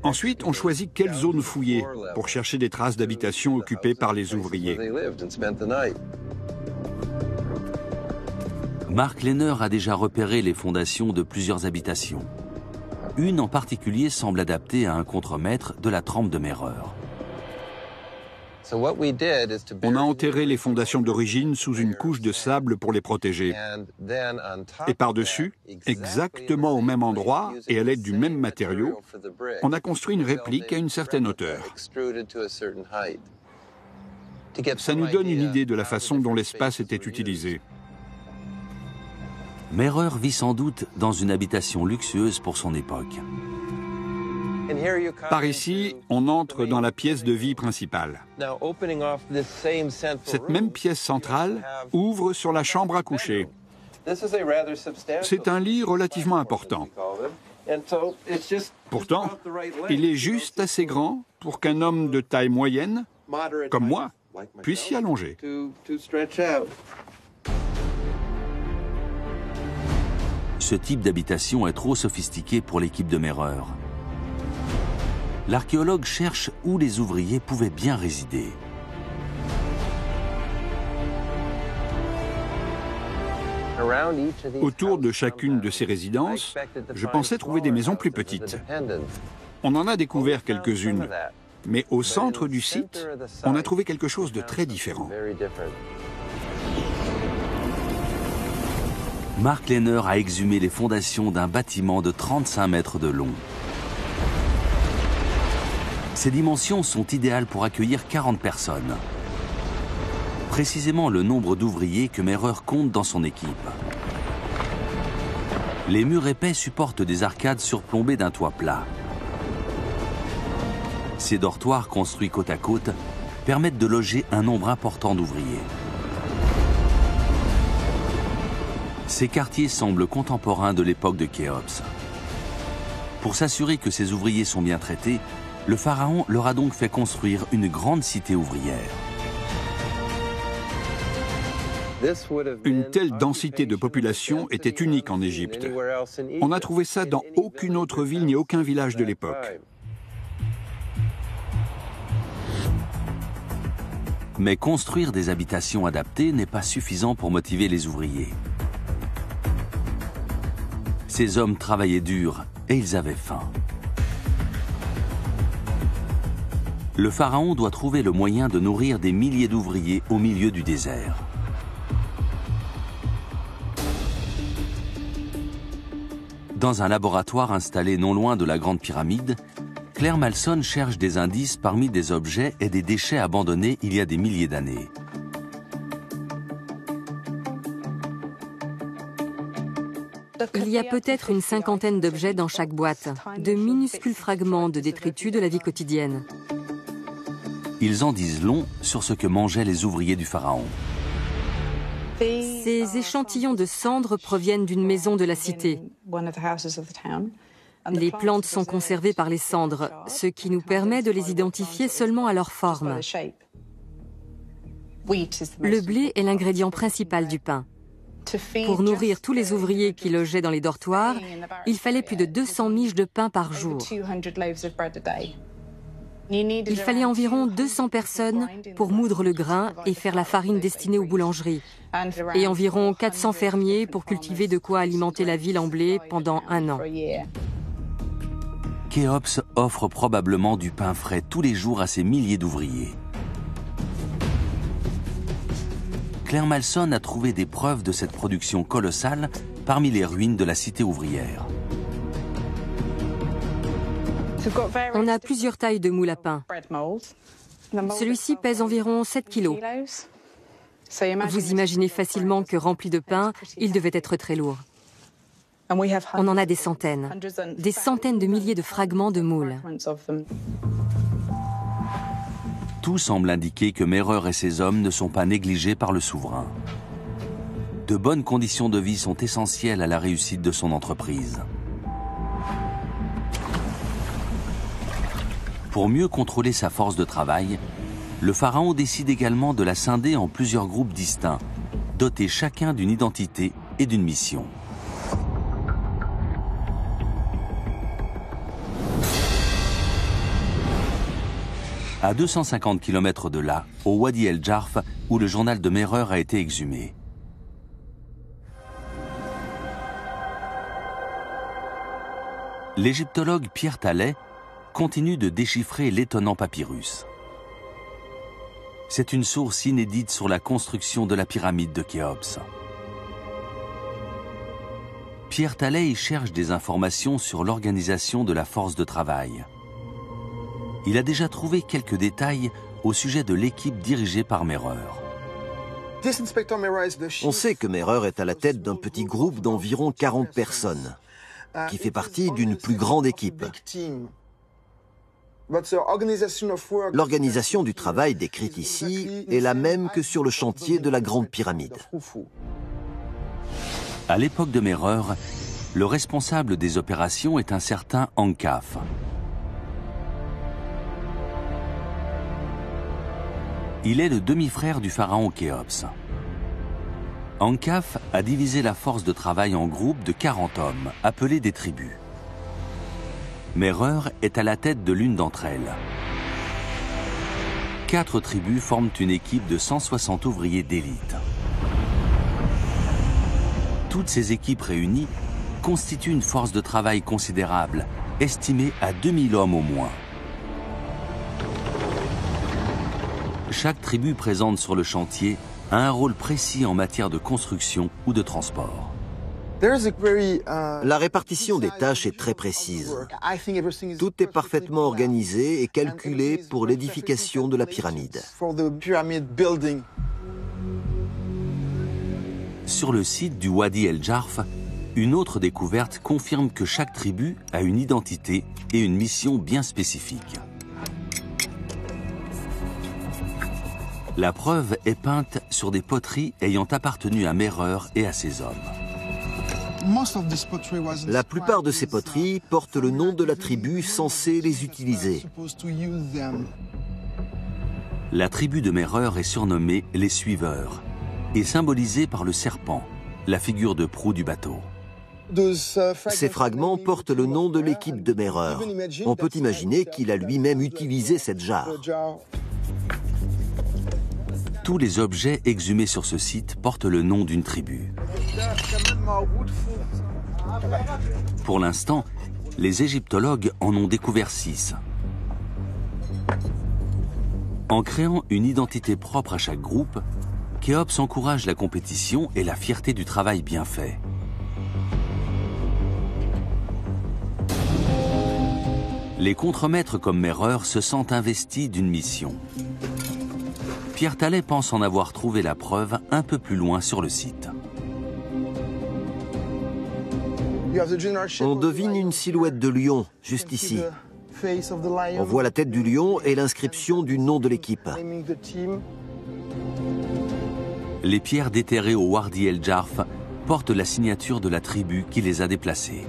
Ensuite, on choisit quelle zone fouiller pour chercher des traces d'habitation occupées par les ouvriers. Mark Lehner a déjà repéré les fondations de plusieurs habitations. Une en particulier semble adaptée à un contremaître de la trempe de Merer. On a enterré les fondations d'origine sous une couche de sable pour les protéger. Et par-dessus, exactement au même endroit et à l'aide du même matériau, on a construit une réplique à une certaine hauteur. Ça nous donne une idée de la façon dont l'espace était utilisé. Mehrer vit sans doute dans une habitation luxueuse pour son époque. Par ici, on entre dans la pièce de vie principale. Cette même pièce centrale ouvre sur la chambre à coucher. C'est un lit relativement important. Pourtant, il est juste assez grand pour qu'un homme de taille moyenne, comme moi, puisse s'y allonger. Ce type d'habitation est trop sophistiqué pour l'équipe de Mehrer. L'archéologue cherche où les ouvriers pouvaient bien résider. Autour de chacune de ces résidences, je pensais trouver des maisons plus petites. On en a découvert quelques-unes, mais au centre du site, on a trouvé quelque chose de très différent. Mark Lehner a exhumé les fondations d'un bâtiment de 35 mètres de long. Ces dimensions sont idéales pour accueillir 40 personnes. Précisément le nombre d'ouvriers que Mehrer compte dans son équipe. Les murs épais supportent des arcades surplombées d'un toit plat. Ces dortoirs construits côte à côte permettent de loger un nombre important d'ouvriers. Ces quartiers semblent contemporains de l'époque de Khéops. Pour s'assurer que ces ouvriers sont bien traités, le pharaon leur a donc fait construire une grande cité ouvrière. Une telle densité de population était unique en Égypte. On n'a trouvé ça dans aucune autre ville ni aucun village de l'époque. Mais construire des habitations adaptées n'est pas suffisant pour motiver les ouvriers. Ces hommes travaillaient dur et ils avaient faim. Le pharaon doit trouver le moyen de nourrir des milliers d'ouvriers au milieu du désert. Dans un laboratoire installé non loin de la Grande Pyramide, Claire Malson cherche des indices parmi des objets et des déchets abandonnés il y a des milliers d'années. Il y a peut-être une cinquantaine d'objets dans chaque boîte, de minuscules fragments de détritus de la vie quotidienne. Ils en disent long sur ce que mangeaient les ouvriers du pharaon. Ces échantillons de cendres proviennent d'une maison de la cité. Les plantes sont conservées par les cendres, ce qui nous permet de les identifier seulement à leur forme. Le blé est l'ingrédient principal du pain. Pour nourrir tous les ouvriers qui logeaient dans les dortoirs, il fallait plus de 200 miches de pain par jour. Il fallait environ 200 personnes pour moudre le grain et faire la farine destinée aux boulangeries, et environ 400 fermiers pour cultiver de quoi alimenter la ville en blé pendant un an. Khéops offre probablement du pain frais tous les jours à ses milliers d'ouvriers. Claire Malson a trouvé des preuves de cette production colossale parmi les ruines de la cité ouvrière. On a plusieurs tailles de moules à pain. Celui-ci pèse environ 7 kilos. Vous imaginez facilement que rempli de pain, il devait être très lourd. On en a des centaines de milliers de fragments de moules. Tout semble indiquer que Mehrer et ses hommes ne sont pas négligés par le souverain. De bonnes conditions de vie sont essentielles à la réussite de son entreprise. Pour mieux contrôler sa force de travail, le pharaon décide également de la scinder en plusieurs groupes distincts, dotés chacun d'une identité et d'une mission. À 250 km de là, au Wadi El Jarf, où le journal de Mehrer a été exhumé. L'égyptologue Pierre Tallet continue de déchiffrer l'étonnant papyrus. C'est une source inédite sur la construction de la pyramide de Khéops. Pierre Talley cherche des informations sur l'organisation de la force de travail. Il a déjà trouvé quelques détails au sujet de l'équipe dirigée par Mehrer. On sait que Mehrer est à la tête d'un petit groupe d'environ 40 personnes, qui fait partie d'une plus grande équipe. L'organisation du travail décrite ici est la même que sur le chantier de la Grande Pyramide. À l'époque de Mehrer, le responsable des opérations est un certain Ankaf. Il est le demi-frère du pharaon Khéops. Ankaf a divisé la force de travail en groupes de 40 hommes, appelés des tribus. Mehrer est à la tête de l'une d'entre elles. 4 tribus forment une équipe de 160 ouvriers d'élite. Toutes ces équipes réunies constituent une force de travail considérable, estimée à 2000 hommes au moins. Chaque tribu présente sur le chantier a un rôle précis en matière de construction ou de transport. La répartition des tâches est très précise. Tout est parfaitement organisé et calculé pour l'édification de la pyramide. Sur le site du Wadi El Jarf, une autre découverte confirme que chaque tribu a une identité et une mission bien spécifiques. La preuve est peinte sur des poteries ayant appartenu à Mehrer et à ses hommes. La plupart de ces poteries portent le nom de la tribu censée les utiliser. La tribu de Mehrer est surnommée les Suiveurs et symbolisée par le serpent, la figure de proue du bateau. Ces fragments portent le nom de l'équipe de Mehrer. On peut imaginer qu'il a lui-même utilisé cette jarre. Tous les objets exhumés sur ce site portent le nom d'une tribu. Pour l'instant, les égyptologues en ont découvert 6. En créant une identité propre à chaque groupe, Khéops encourage la compétition et la fierté du travail bien fait. Les contremaîtres comme Mehrer se sentent investis d'une mission. Pierre Talley pense en avoir trouvé la preuve un peu plus loin sur le site. On devine une silhouette de lion, juste ici. On voit la tête du lion et l'inscription du nom de l'équipe. Les pierres déterrées au Wadi El Jarf portent la signature de la tribu qui les a déplacées.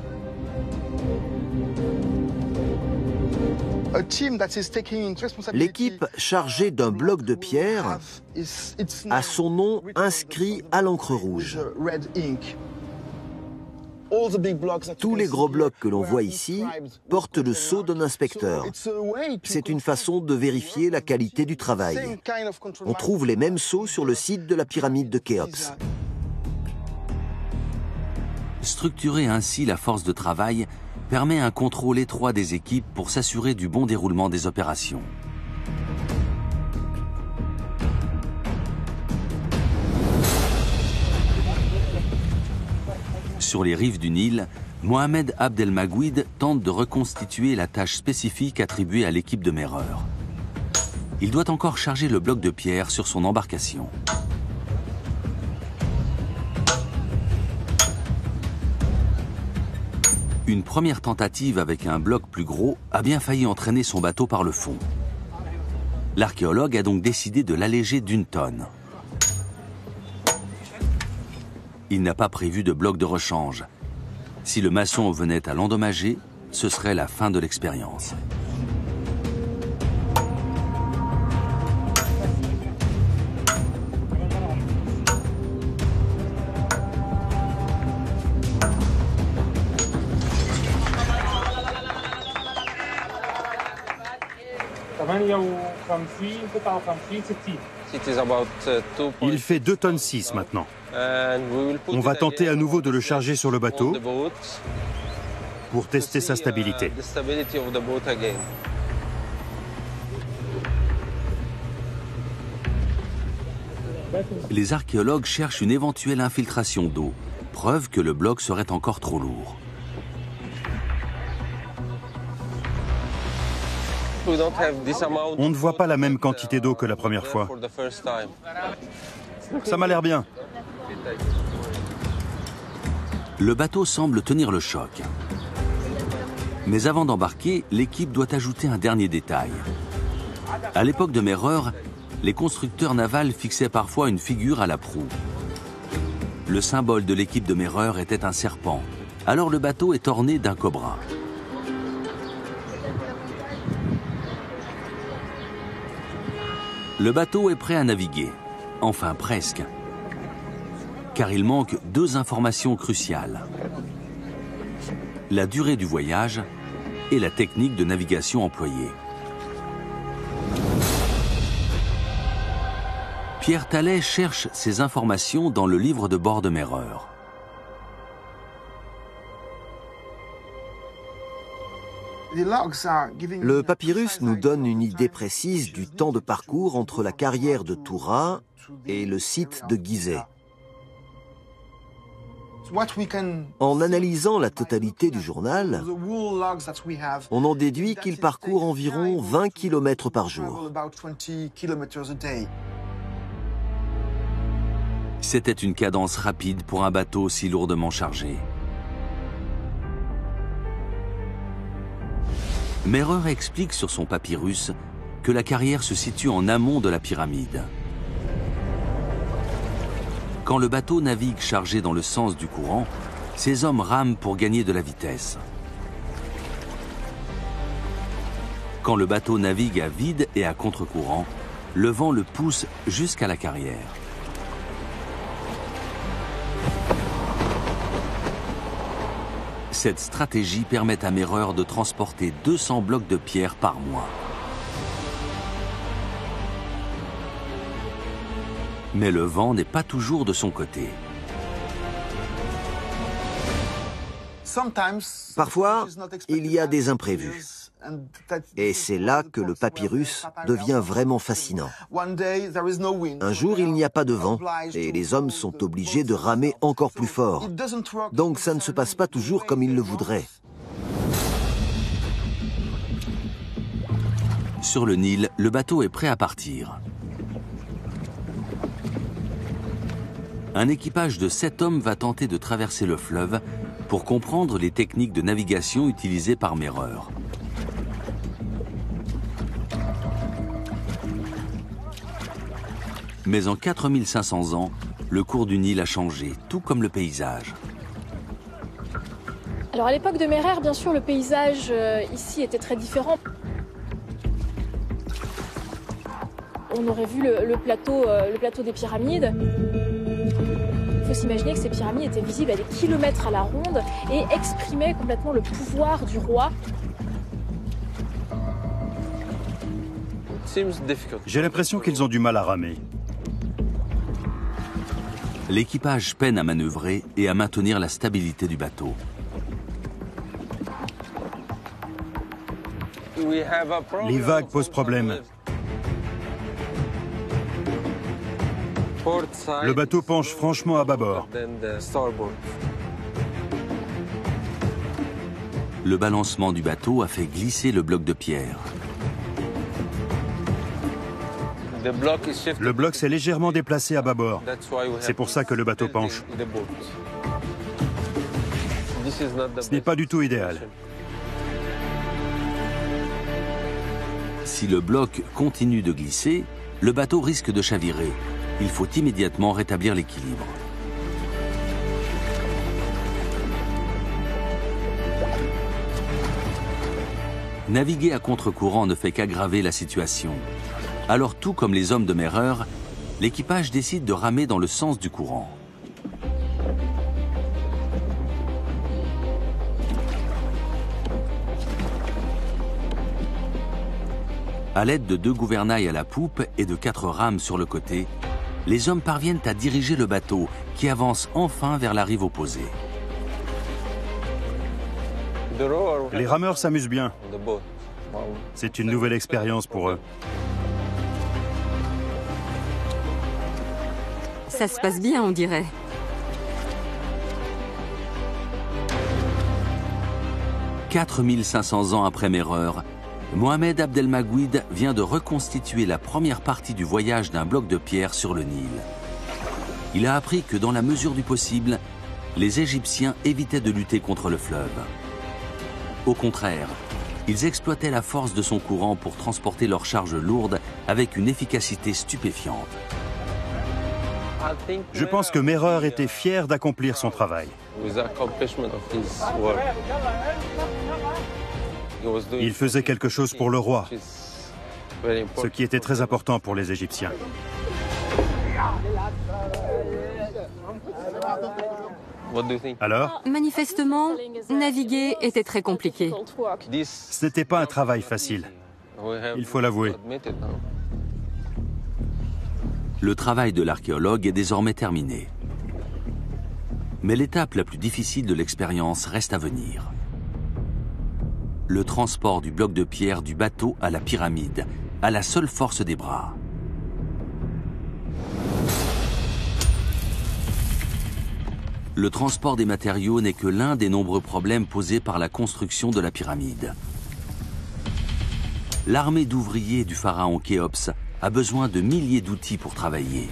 L'équipe chargée d'un bloc de pierre a son nom inscrit à l'encre rouge. Tous les gros blocs que l'on voit ici portent le sceau d'un inspecteur. C'est une façon de vérifier la qualité du travail. On trouve les mêmes sceaux sur le site de la pyramide de Khéops. Structurer ainsi la force de travail permet un contrôle étroit des équipes pour s'assurer du bon déroulement des opérations. Sur les rives du Nil, Mohamed Abdelmagouid tente de reconstituer la tâche spécifique attribuée à l'équipe de Mehrer. Il doit encore charger le bloc de pierre sur son embarcation. Une première tentative avec un bloc plus gros a bien failli entraîner son bateau par le fond. L'archéologue a donc décidé de l'alléger d'1 tonne. Il n'a pas prévu de bloc de rechange. Si le maçon venait à l'endommager, ce serait la fin de l'expérience. Il fait 2,6 tonnes maintenant. On va tenter à nouveau de le charger sur le bateau pour tester sa stabilité. Les archéologues cherchent une éventuelle infiltration d'eau, preuve que le bloc serait encore trop lourd. On ne voit pas la même quantité d'eau que la première fois. Ça m'a l'air bien. Le bateau semble tenir le choc. Mais avant d'embarquer, l'équipe doit ajouter un dernier détail. À l'époque de Merer, les constructeurs navals fixaient parfois une figure à la proue. Le symbole de l'équipe de Merer était un serpent, alors le bateau est orné d'un cobra. Le bateau est prêt à naviguer, enfin presque, car il manque deux informations cruciales. La durée du voyage et la technique de navigation employée. Pierre Tallet cherche ces informations dans le livre de bord de Merer. Le papyrus nous donne une idée précise du temps de parcours entre la carrière de Toura et le site de Gizeh. En analysant la totalité du journal, on en déduit qu'il parcourt environ 20 km par jour. C'était une cadence rapide pour un bateau si lourdement chargé. Merer explique sur son papyrus que la carrière se situe en amont de la pyramide. Quand le bateau navigue chargé dans le sens du courant, ses hommes rament pour gagner de la vitesse. Quand le bateau navigue à vide et à contre-courant, le vent le pousse jusqu'à la carrière. Cette stratégie permet à Merer de transporter 200 blocs de pierre par mois. Mais le vent n'est pas toujours de son côté. Parfois, il y a des imprévus. Et c'est là que le papyrus devient vraiment fascinant. Un jour, il n'y a pas de vent et les hommes sont obligés de ramer encore plus fort. Donc ça ne se passe pas toujours comme ils le voudraient. Sur le Nil, le bateau est prêt à partir. Un équipage de 7 hommes va tenter de traverser le fleuve pour comprendre les techniques de navigation utilisées par Merer. Mais en 4500 ans, le cours du Nil a changé, tout comme le paysage. Alors à l'époque de Merer, bien sûr, le paysage ici était très différent. On aurait vu le plateau des pyramides. Il faut s'imaginer que ces pyramides étaient visibles à des kilomètres à la ronde et exprimaient complètement le pouvoir du roi. J'ai l'impression qu'ils ont du mal à ramer. L'équipage peine à manœuvrer et à maintenir la stabilité du bateau. Les vagues posent problème. Le bateau penche franchement à bâbord. Le balancement du bateau a fait glisser le bloc de pierre. Le bloc s'est légèrement déplacé à bâbord. C'est pour ça que le bateau penche. Ce n'est pas du tout idéal. Si le bloc continue de glisser, le bateau risque de chavirer. Il faut immédiatement rétablir l'équilibre. Naviguer à contre-courant ne fait qu'aggraver la situation. Alors tout comme les hommes de Merer, l'équipage décide de ramer dans le sens du courant. À l'aide de 2 gouvernails à la poupe et de 4 rames sur le côté, les hommes parviennent à diriger le bateau qui avance enfin vers la rive opposée. Les rameurs s'amusent bien. C'est une nouvelle expérience pour eux. Ça se passe bien, on dirait. « 4500 ans après Merer, Mohamed Abdelmagouid vient de reconstituer la première partie du voyage d'un bloc de pierre sur le Nil. Il a appris que dans la mesure du possible, les Égyptiens évitaient de lutter contre le fleuve. Au contraire, ils exploitaient la force de son courant pour transporter leurs charges lourdes avec une efficacité stupéfiante. Je pense que Merer était fier d'accomplir son travail. Il faisait quelque chose pour le roi, ce qui était très important pour les Égyptiens. Alors, Manifestement, naviguer était très compliqué. ce n'était pas un travail facile, il faut l'avouer. Le travail de l'archéologue est désormais terminé. Mais l'étape la plus difficile de l'expérience reste à venir. Le transport du bloc de pierre du bateau à la pyramide, à la seule force des bras. Le transport des matériaux n'est que l'un des nombreux problèmes posés par la construction de la pyramide. L'armée d'ouvriers du pharaon Khéops a besoin de milliers d'outils pour travailler.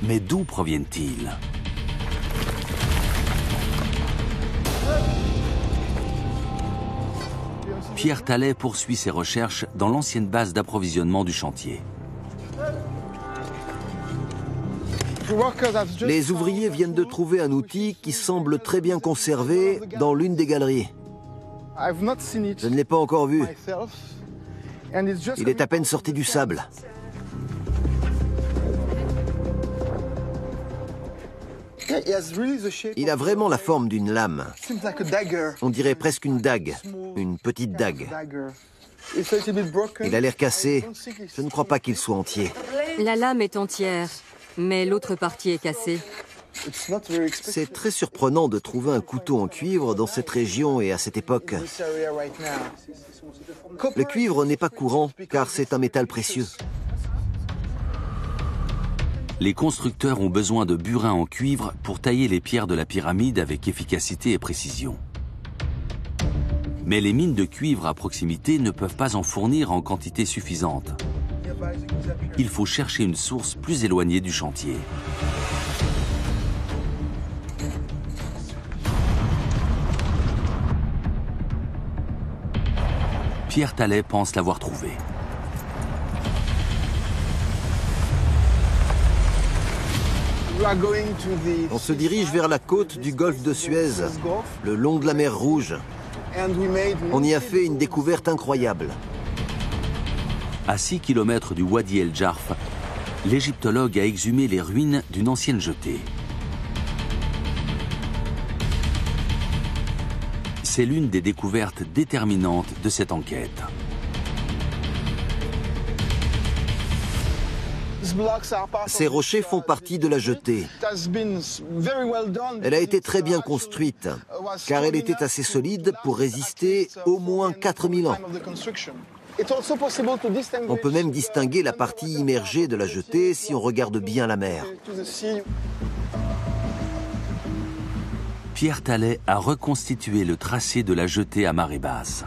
Mais d'où proviennent-ils? Pierre Tallet poursuit ses recherches dans l'ancienne base d'approvisionnement du chantier. Les ouvriers viennent de trouver un outil qui semble très bien conservé dans l'une des galeries. Je ne l'ai pas encore vu. Il est à peine sorti du sable. Il a vraiment la forme d'une lame. On dirait presque une dague, une petite dague. Il a l'air cassé. Je ne crois pas qu'il soit entier. La lame est entière, mais l'autre partie est cassée. C'est très surprenant de trouver un couteau en cuivre dans cette région et à cette époque. Le cuivre n'est pas courant car c'est un métal précieux. Les constructeurs ont besoin de burins en cuivre pour tailler les pierres de la pyramide avec efficacité et précision. Mais les mines de cuivre à proximité ne peuvent pas en fournir en quantité suffisante. Il faut chercher une source plus éloignée du chantier. Pierre Tallet pense l'avoir trouvé. On se dirige vers la côte du golfe de Suez, le long de la mer Rouge. On y a fait une découverte incroyable. À 6 km du Wadi El Jarf, l'égyptologue a exhumé les ruines d'une ancienne jetée. C'est l'une des découvertes déterminantes de cette enquête. Ces rochers font partie de la jetée. Elle a été très bien construite, car elle était assez solide pour résister au moins 4000 ans. On peut même distinguer la partie immergée de la jetée si on regarde bien la mer. Pierre Tallet a reconstitué le tracé de la jetée à marée basse.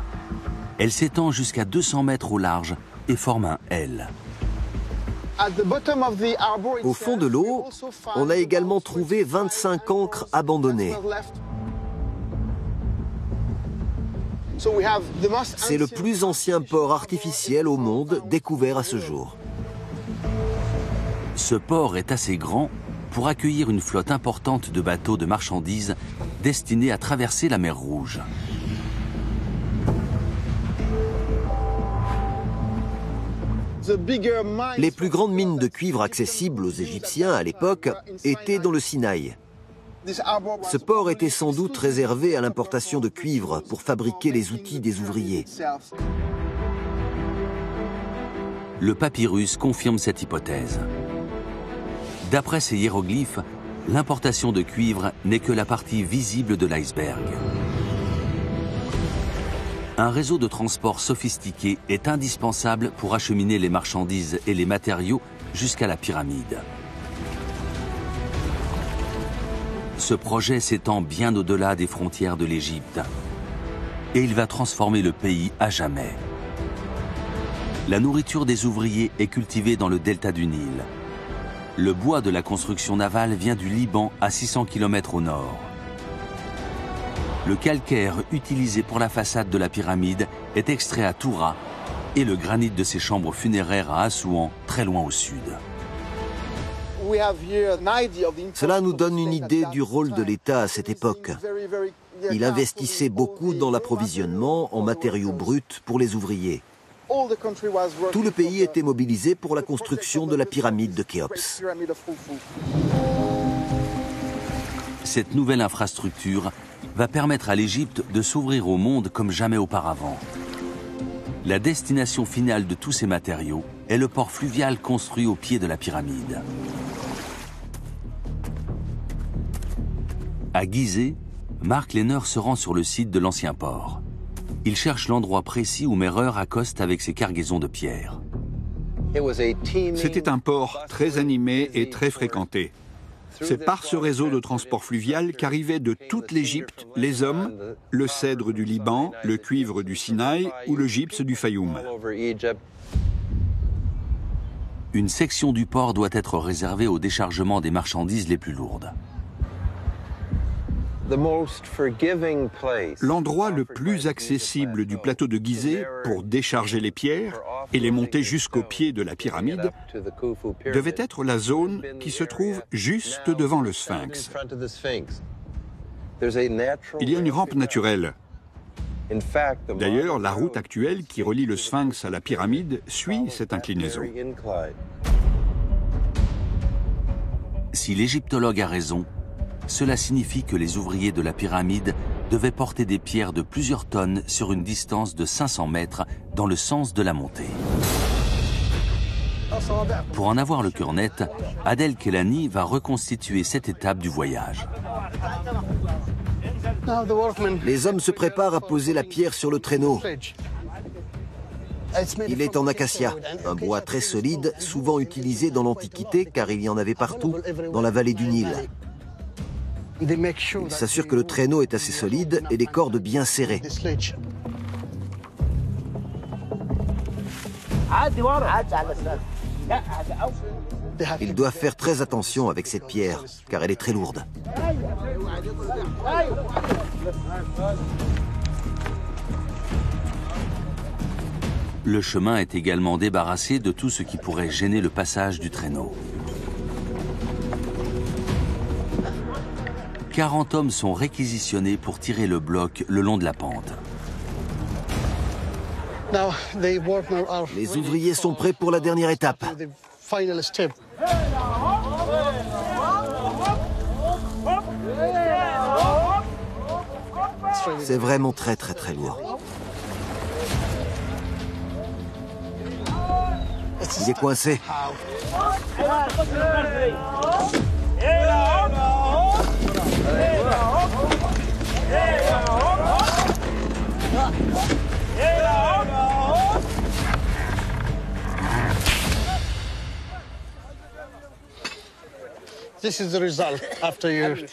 Elle s'étend jusqu'à 200 mètres au large et forme un L. Au fond de l'eau, on a également trouvé 25 ancres abandonnées. C'est le plus ancien port artificiel au monde découvert à ce jour. Ce port est assez grand pour accueillir une flotte importante de bateaux de marchandises destinés à traverser la mer Rouge. Les plus grandes mines de cuivre accessibles aux Égyptiens à l'époque étaient dans le Sinaï. Ce port était sans doute réservé à l'importation de cuivre pour fabriquer les outils des ouvriers. Le papyrus confirme cette hypothèse. D'après ces hiéroglyphes, l'importation de cuivre n'est que la partie visible de l'iceberg. Un réseau de transport sophistiqué est indispensable pour acheminer les marchandises et les matériaux jusqu'à la pyramide. Ce projet s'étend bien au-delà des frontières de l'Égypte et il va transformer le pays à jamais. La nourriture des ouvriers est cultivée dans le delta du Nil. Le bois de la construction navale vient du Liban à 600 km au nord. Le calcaire utilisé pour la façade de la pyramide est extrait à Toura et le granit de ses chambres funéraires à Assouan, très loin au sud. Cela nous donne une idée du rôle de l'État à cette époque. Il investissait beaucoup dans l'approvisionnement en matériaux bruts pour les ouvriers. Tout le pays était mobilisé pour la construction de la pyramide de Khéops. Cette nouvelle infrastructure va permettre à l'Égypte de s'ouvrir au monde comme jamais auparavant. La destination finale de tous ces matériaux est le port fluvial construit au pied de la pyramide. À Gizeh, Mark Lehner se rend sur le site de l'ancien port. Il cherche l'endroit précis où Merer accoste avec ses cargaisons de pierres. C'était un port très animé et très fréquenté. C'est par ce réseau de transport fluvial qu'arrivaient de toute l'Égypte les hommes, le cèdre du Liban, le cuivre du Sinaï ou le gypse du Fayoum. Une section du port doit être réservée au déchargement des marchandises les plus lourdes. L'endroit le plus accessible du plateau de Gizeh pour décharger les pierres et les monter jusqu'au pied de la pyramide devait être la zone qui se trouve juste devant le Sphinx. Il y a une rampe naturelle. D'ailleurs, la route actuelle qui relie le Sphinx à la pyramide suit cette inclinaison. Si l'égyptologue a raison, cela signifie que les ouvriers de la pyramide devaient porter des pierres de plusieurs tonnes sur une distance de 500 mètres dans le sens de la montée. Pour en avoir le cœur net, Adel Kelani va reconstituer cette étape du voyage. Les hommes se préparent à poser la pierre sur le traîneau. Il est en acacia, un bois très solide, souvent utilisé dans l'Antiquité car il y en avait partout dans la vallée du Nil. Ils s'assurent que le traîneau est assez solide et les cordes bien serrées. Ils doivent faire très attention avec cette pierre, car elle est très lourde. Le chemin est également débarrassé de tout ce qui pourrait gêner le passage du traîneau. 40 hommes sont réquisitionnés pour tirer le bloc le long de la pente. Les ouvriers sont prêts pour la dernière étape. C'est vraiment très lourd. Il est coincé.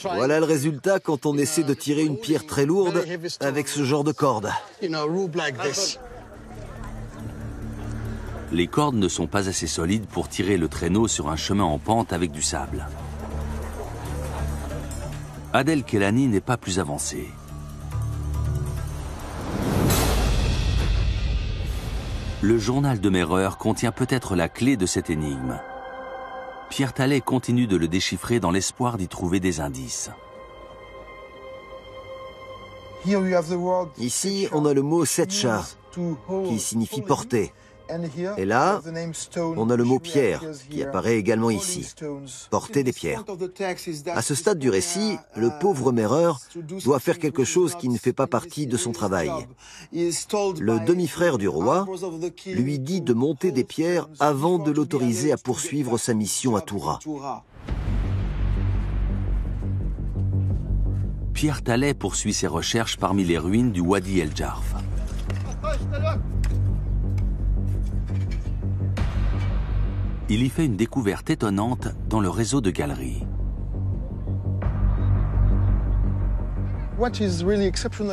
Voilà le résultat quand on essaie de tirer une pierre très lourde avec ce genre de corde. Les cordes ne sont pas assez solides pour tirer le traîneau sur un chemin en pente avec du sable. Adel Kelani n'est pas plus avancé. Le journal de Merer contient peut-être la clé de cette énigme. Pierre Tallet continue de le déchiffrer dans l'espoir d'y trouver des indices. Ici, on a le mot setcha, qui signifie porter. Et là, on a le mot pierre, qui apparaît également ici. Porter des pierres. À ce stade du récit, le pauvre Merer doit faire quelque chose qui ne fait pas partie de son travail. Le demi-frère du roi lui dit de monter des pierres avant de l'autoriser à poursuivre sa mission à Toura. Pierre Tallet poursuit ses recherches parmi les ruines du Wadi El Jarf. il y fait une découverte étonnante dans le réseau de galeries.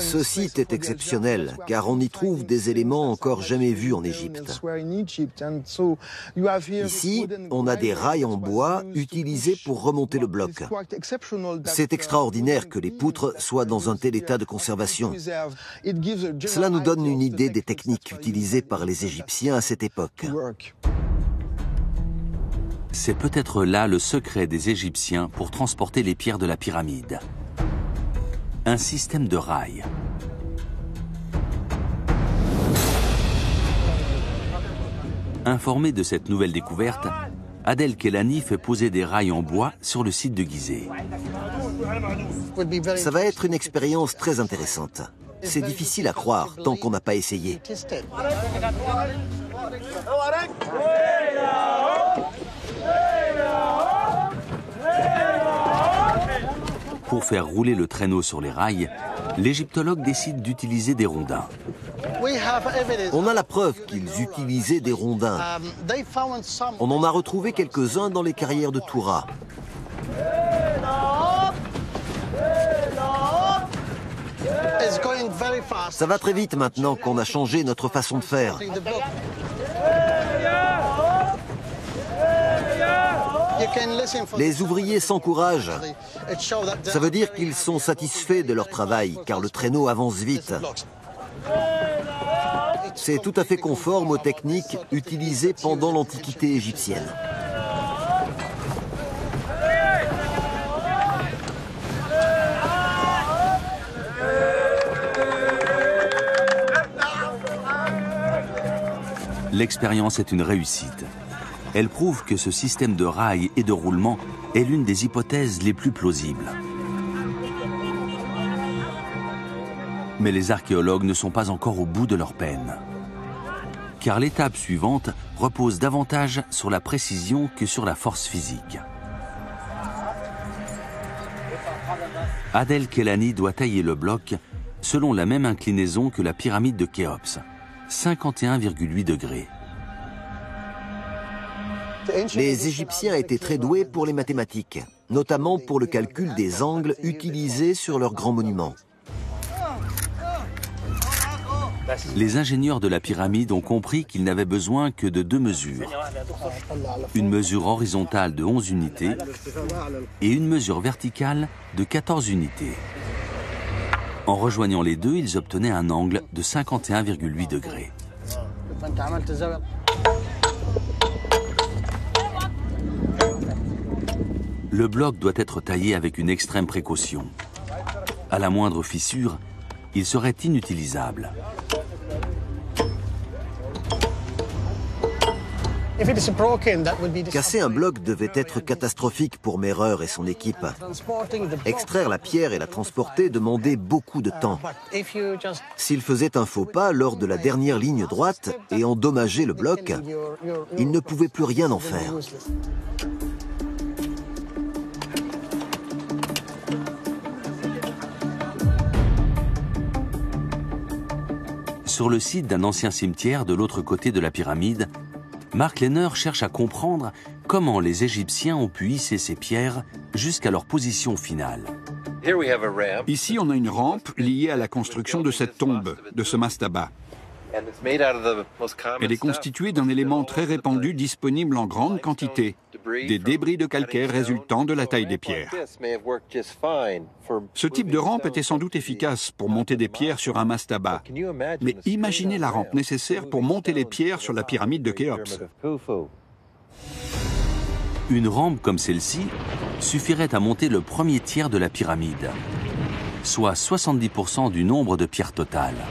Ce site est exceptionnel car on y trouve des éléments encore jamais vus en Égypte. Ici, on a des rails en bois utilisés pour remonter le bloc. C'est extraordinaire que les poutres soient dans un tel état de conservation. Cela nous donne une idée des techniques utilisées par les Égyptiens à cette époque. C'est peut-être là le secret des Égyptiens pour transporter les pierres de la pyramide. Un système de rails. Informé de cette nouvelle découverte, Adel Kelani fait poser des rails en bois sur le site de Gizeh. Ça va être une expérience très intéressante. C'est difficile à croire tant qu'on n'a pas essayé. Pour faire rouler le traîneau sur les rails, l'égyptologue décide d'utiliser des rondins. On a la preuve qu'ils utilisaient des rondins. On en a retrouvé quelques-uns dans les carrières de Toura. Ça va très vite maintenant qu'on a changé notre façon de faire. Les ouvriers s'encouragent. Ça veut dire qu'ils sont satisfaits de leur travail, car le traîneau avance vite. C'est tout à fait conforme aux techniques utilisées pendant l'Antiquité égyptienne. L'expérience est une réussite. Elle prouve que ce système de rails et de roulement est l'une des hypothèses les plus plausibles. Mais les archéologues ne sont pas encore au bout de leur peine. Car l'étape suivante repose davantage sur la précision que sur la force physique. Adel Kelani doit tailler le bloc selon la même inclinaison que la pyramide de Khéops, 51,8 degrés. Les Égyptiens étaient très doués pour les mathématiques, notamment pour le calcul des angles utilisés sur leurs grands monuments. Les ingénieurs de la pyramide ont compris qu'ils n'avaient besoin que de deux mesures. Une mesure horizontale de 11 unités et une mesure verticale de 14 unités. En rejoignant les deux, ils obtenaient un angle de 51,8 degrés. Le bloc doit être taillé avec une extrême précaution. À la moindre fissure, il serait inutilisable. Casser un bloc devait être catastrophique pour Merer et son équipe. Extraire la pierre et la transporter demandait beaucoup de temps. S'il faisait un faux pas lors de la dernière ligne droite et endommageait le bloc, il ne pouvait plus rien en faire. Sur le site d'un ancien cimetière de l'autre côté de la pyramide, Mark Lehner cherche à comprendre comment les Égyptiens ont pu hisser ces pierres jusqu'à leur position finale. Ici, on a une rampe liée à la construction de cette tombe, de ce mastaba. Elle est constituée d'un élément très répandu disponible en grande quantité, des débris de calcaire résultant de la taille des pierres. Ce type de rampe était sans doute efficace pour monter des pierres sur un mastaba. Mais imaginez la rampe nécessaire pour monter les pierres sur la pyramide de Khéops. Une rampe comme celle-ci suffirait à monter le premier tiers de la pyramide, soit 70% du nombre de pierres totales.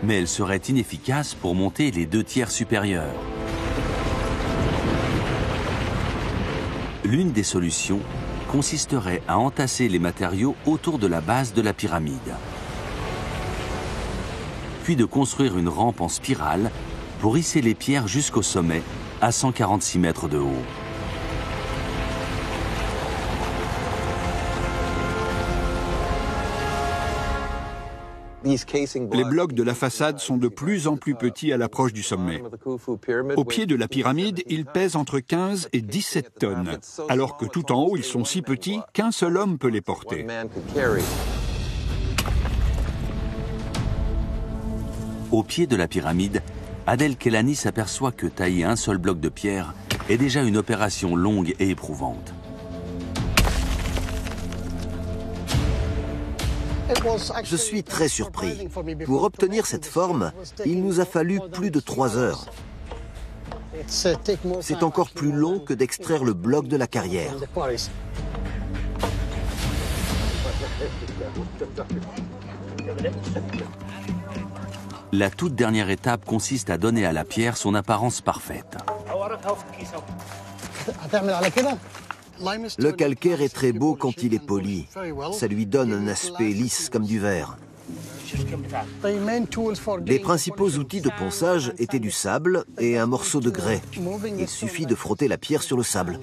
Mais elle serait inefficace pour monter les deux tiers supérieurs. L'une des solutions consisterait à entasser les matériaux autour de la base de la pyramide, puis de construire une rampe en spirale pour hisser les pierres jusqu'au sommet, à 146 mètres de haut. Les blocs de la façade sont de plus en plus petits à l'approche du sommet. Au pied de la pyramide, ils pèsent entre 15 et 17 tonnes, alors que tout en haut, ils sont si petits qu'un seul homme peut les porter. Au pied de la pyramide, Adel Kelani s'aperçoit que tailler un seul bloc de pierre est déjà une opération longue et éprouvante. Je suis très surpris. Pour obtenir cette forme, il nous a fallu plus de 3 heures. C'est encore plus long que d'extraire le bloc de la carrière. La toute dernière étape consiste à donner à la pierre son apparence parfaite. Le calcaire est très beau quand il est poli. Ça lui donne un aspect lisse comme du verre. Les principaux outils de ponçage étaient du sable et un morceau de grès. Il suffit de frotter la pierre sur le sable.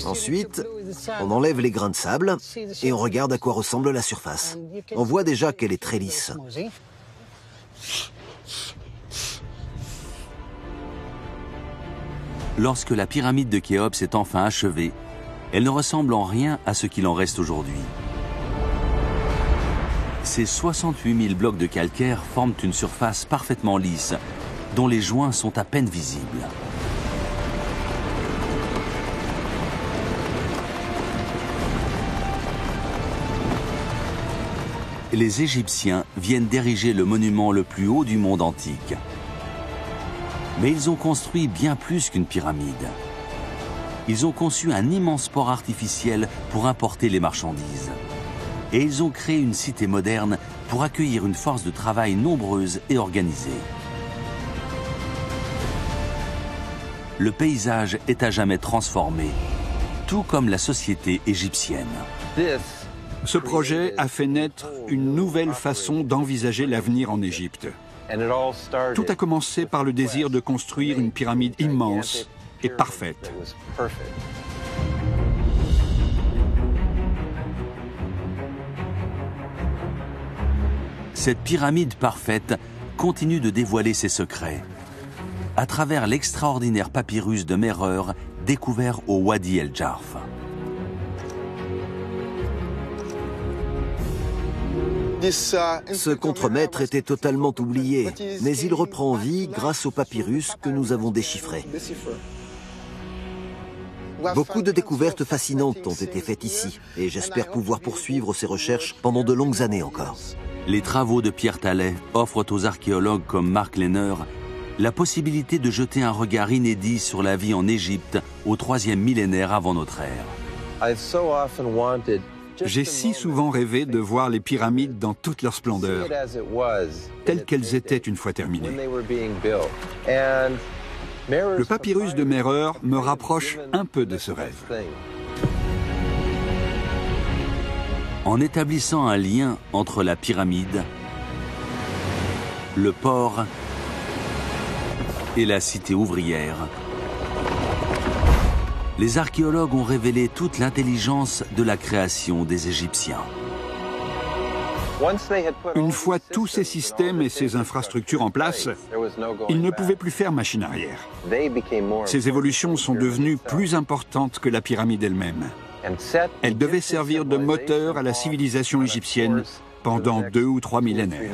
Ensuite, on enlève les grains de sable et on regarde à quoi ressemble la surface. On voit déjà qu'elle est très lisse. Lorsque la pyramide de Khéops est enfin achevée, elle ne ressemble en rien à ce qu'il en reste aujourd'hui. Ces 68 000 blocs de calcaire forment une surface parfaitement lisse, dont les joints sont à peine visibles. Les Égyptiens viennent d'ériger le monument le plus haut du monde antique. Mais ils ont construit bien plus qu'une pyramide. Ils ont conçu un immense port artificiel pour importer les marchandises. Et ils ont créé une cité moderne pour accueillir une force de travail nombreuse et organisée. Le paysage est à jamais transformé, tout comme la société égyptienne. Ce projet a fait naître une nouvelle façon d'envisager l'avenir en Égypte. Tout a commencé par le désir de construire une pyramide immense et parfaite. Cette pyramide parfaite continue de dévoiler ses secrets à travers l'extraordinaire papyrus de Merer découvert au Wadi El Jarf. Ce contremaître était totalement oublié, mais il reprend vie grâce au papyrus que nous avons déchiffré. Beaucoup de découvertes fascinantes ont été faites ici, et j'espère pouvoir poursuivre ces recherches pendant de longues années encore. Les travaux de Pierre Tallet offrent aux archéologues comme Mark Lehner la possibilité de jeter un regard inédit sur la vie en Égypte au 3e millénaire avant notre ère. J'ai si souvent rêvé de voir les pyramides dans toute leur splendeur, telles qu'elles étaient une fois terminées. Le papyrus de Merer me rapproche un peu de ce rêve. En établissant un lien entre la pyramide, le port et la cité ouvrière, les archéologues ont révélé toute l'intelligence de la création des Égyptiens. Une fois tous ces systèmes et ces infrastructures en place, ils ne pouvaient plus faire machine arrière. Ces évolutions sont devenues plus importantes que la pyramide elle-même. Elles devaient servir de moteur à la civilisation égyptienne pendant 2 ou 3 millénaires.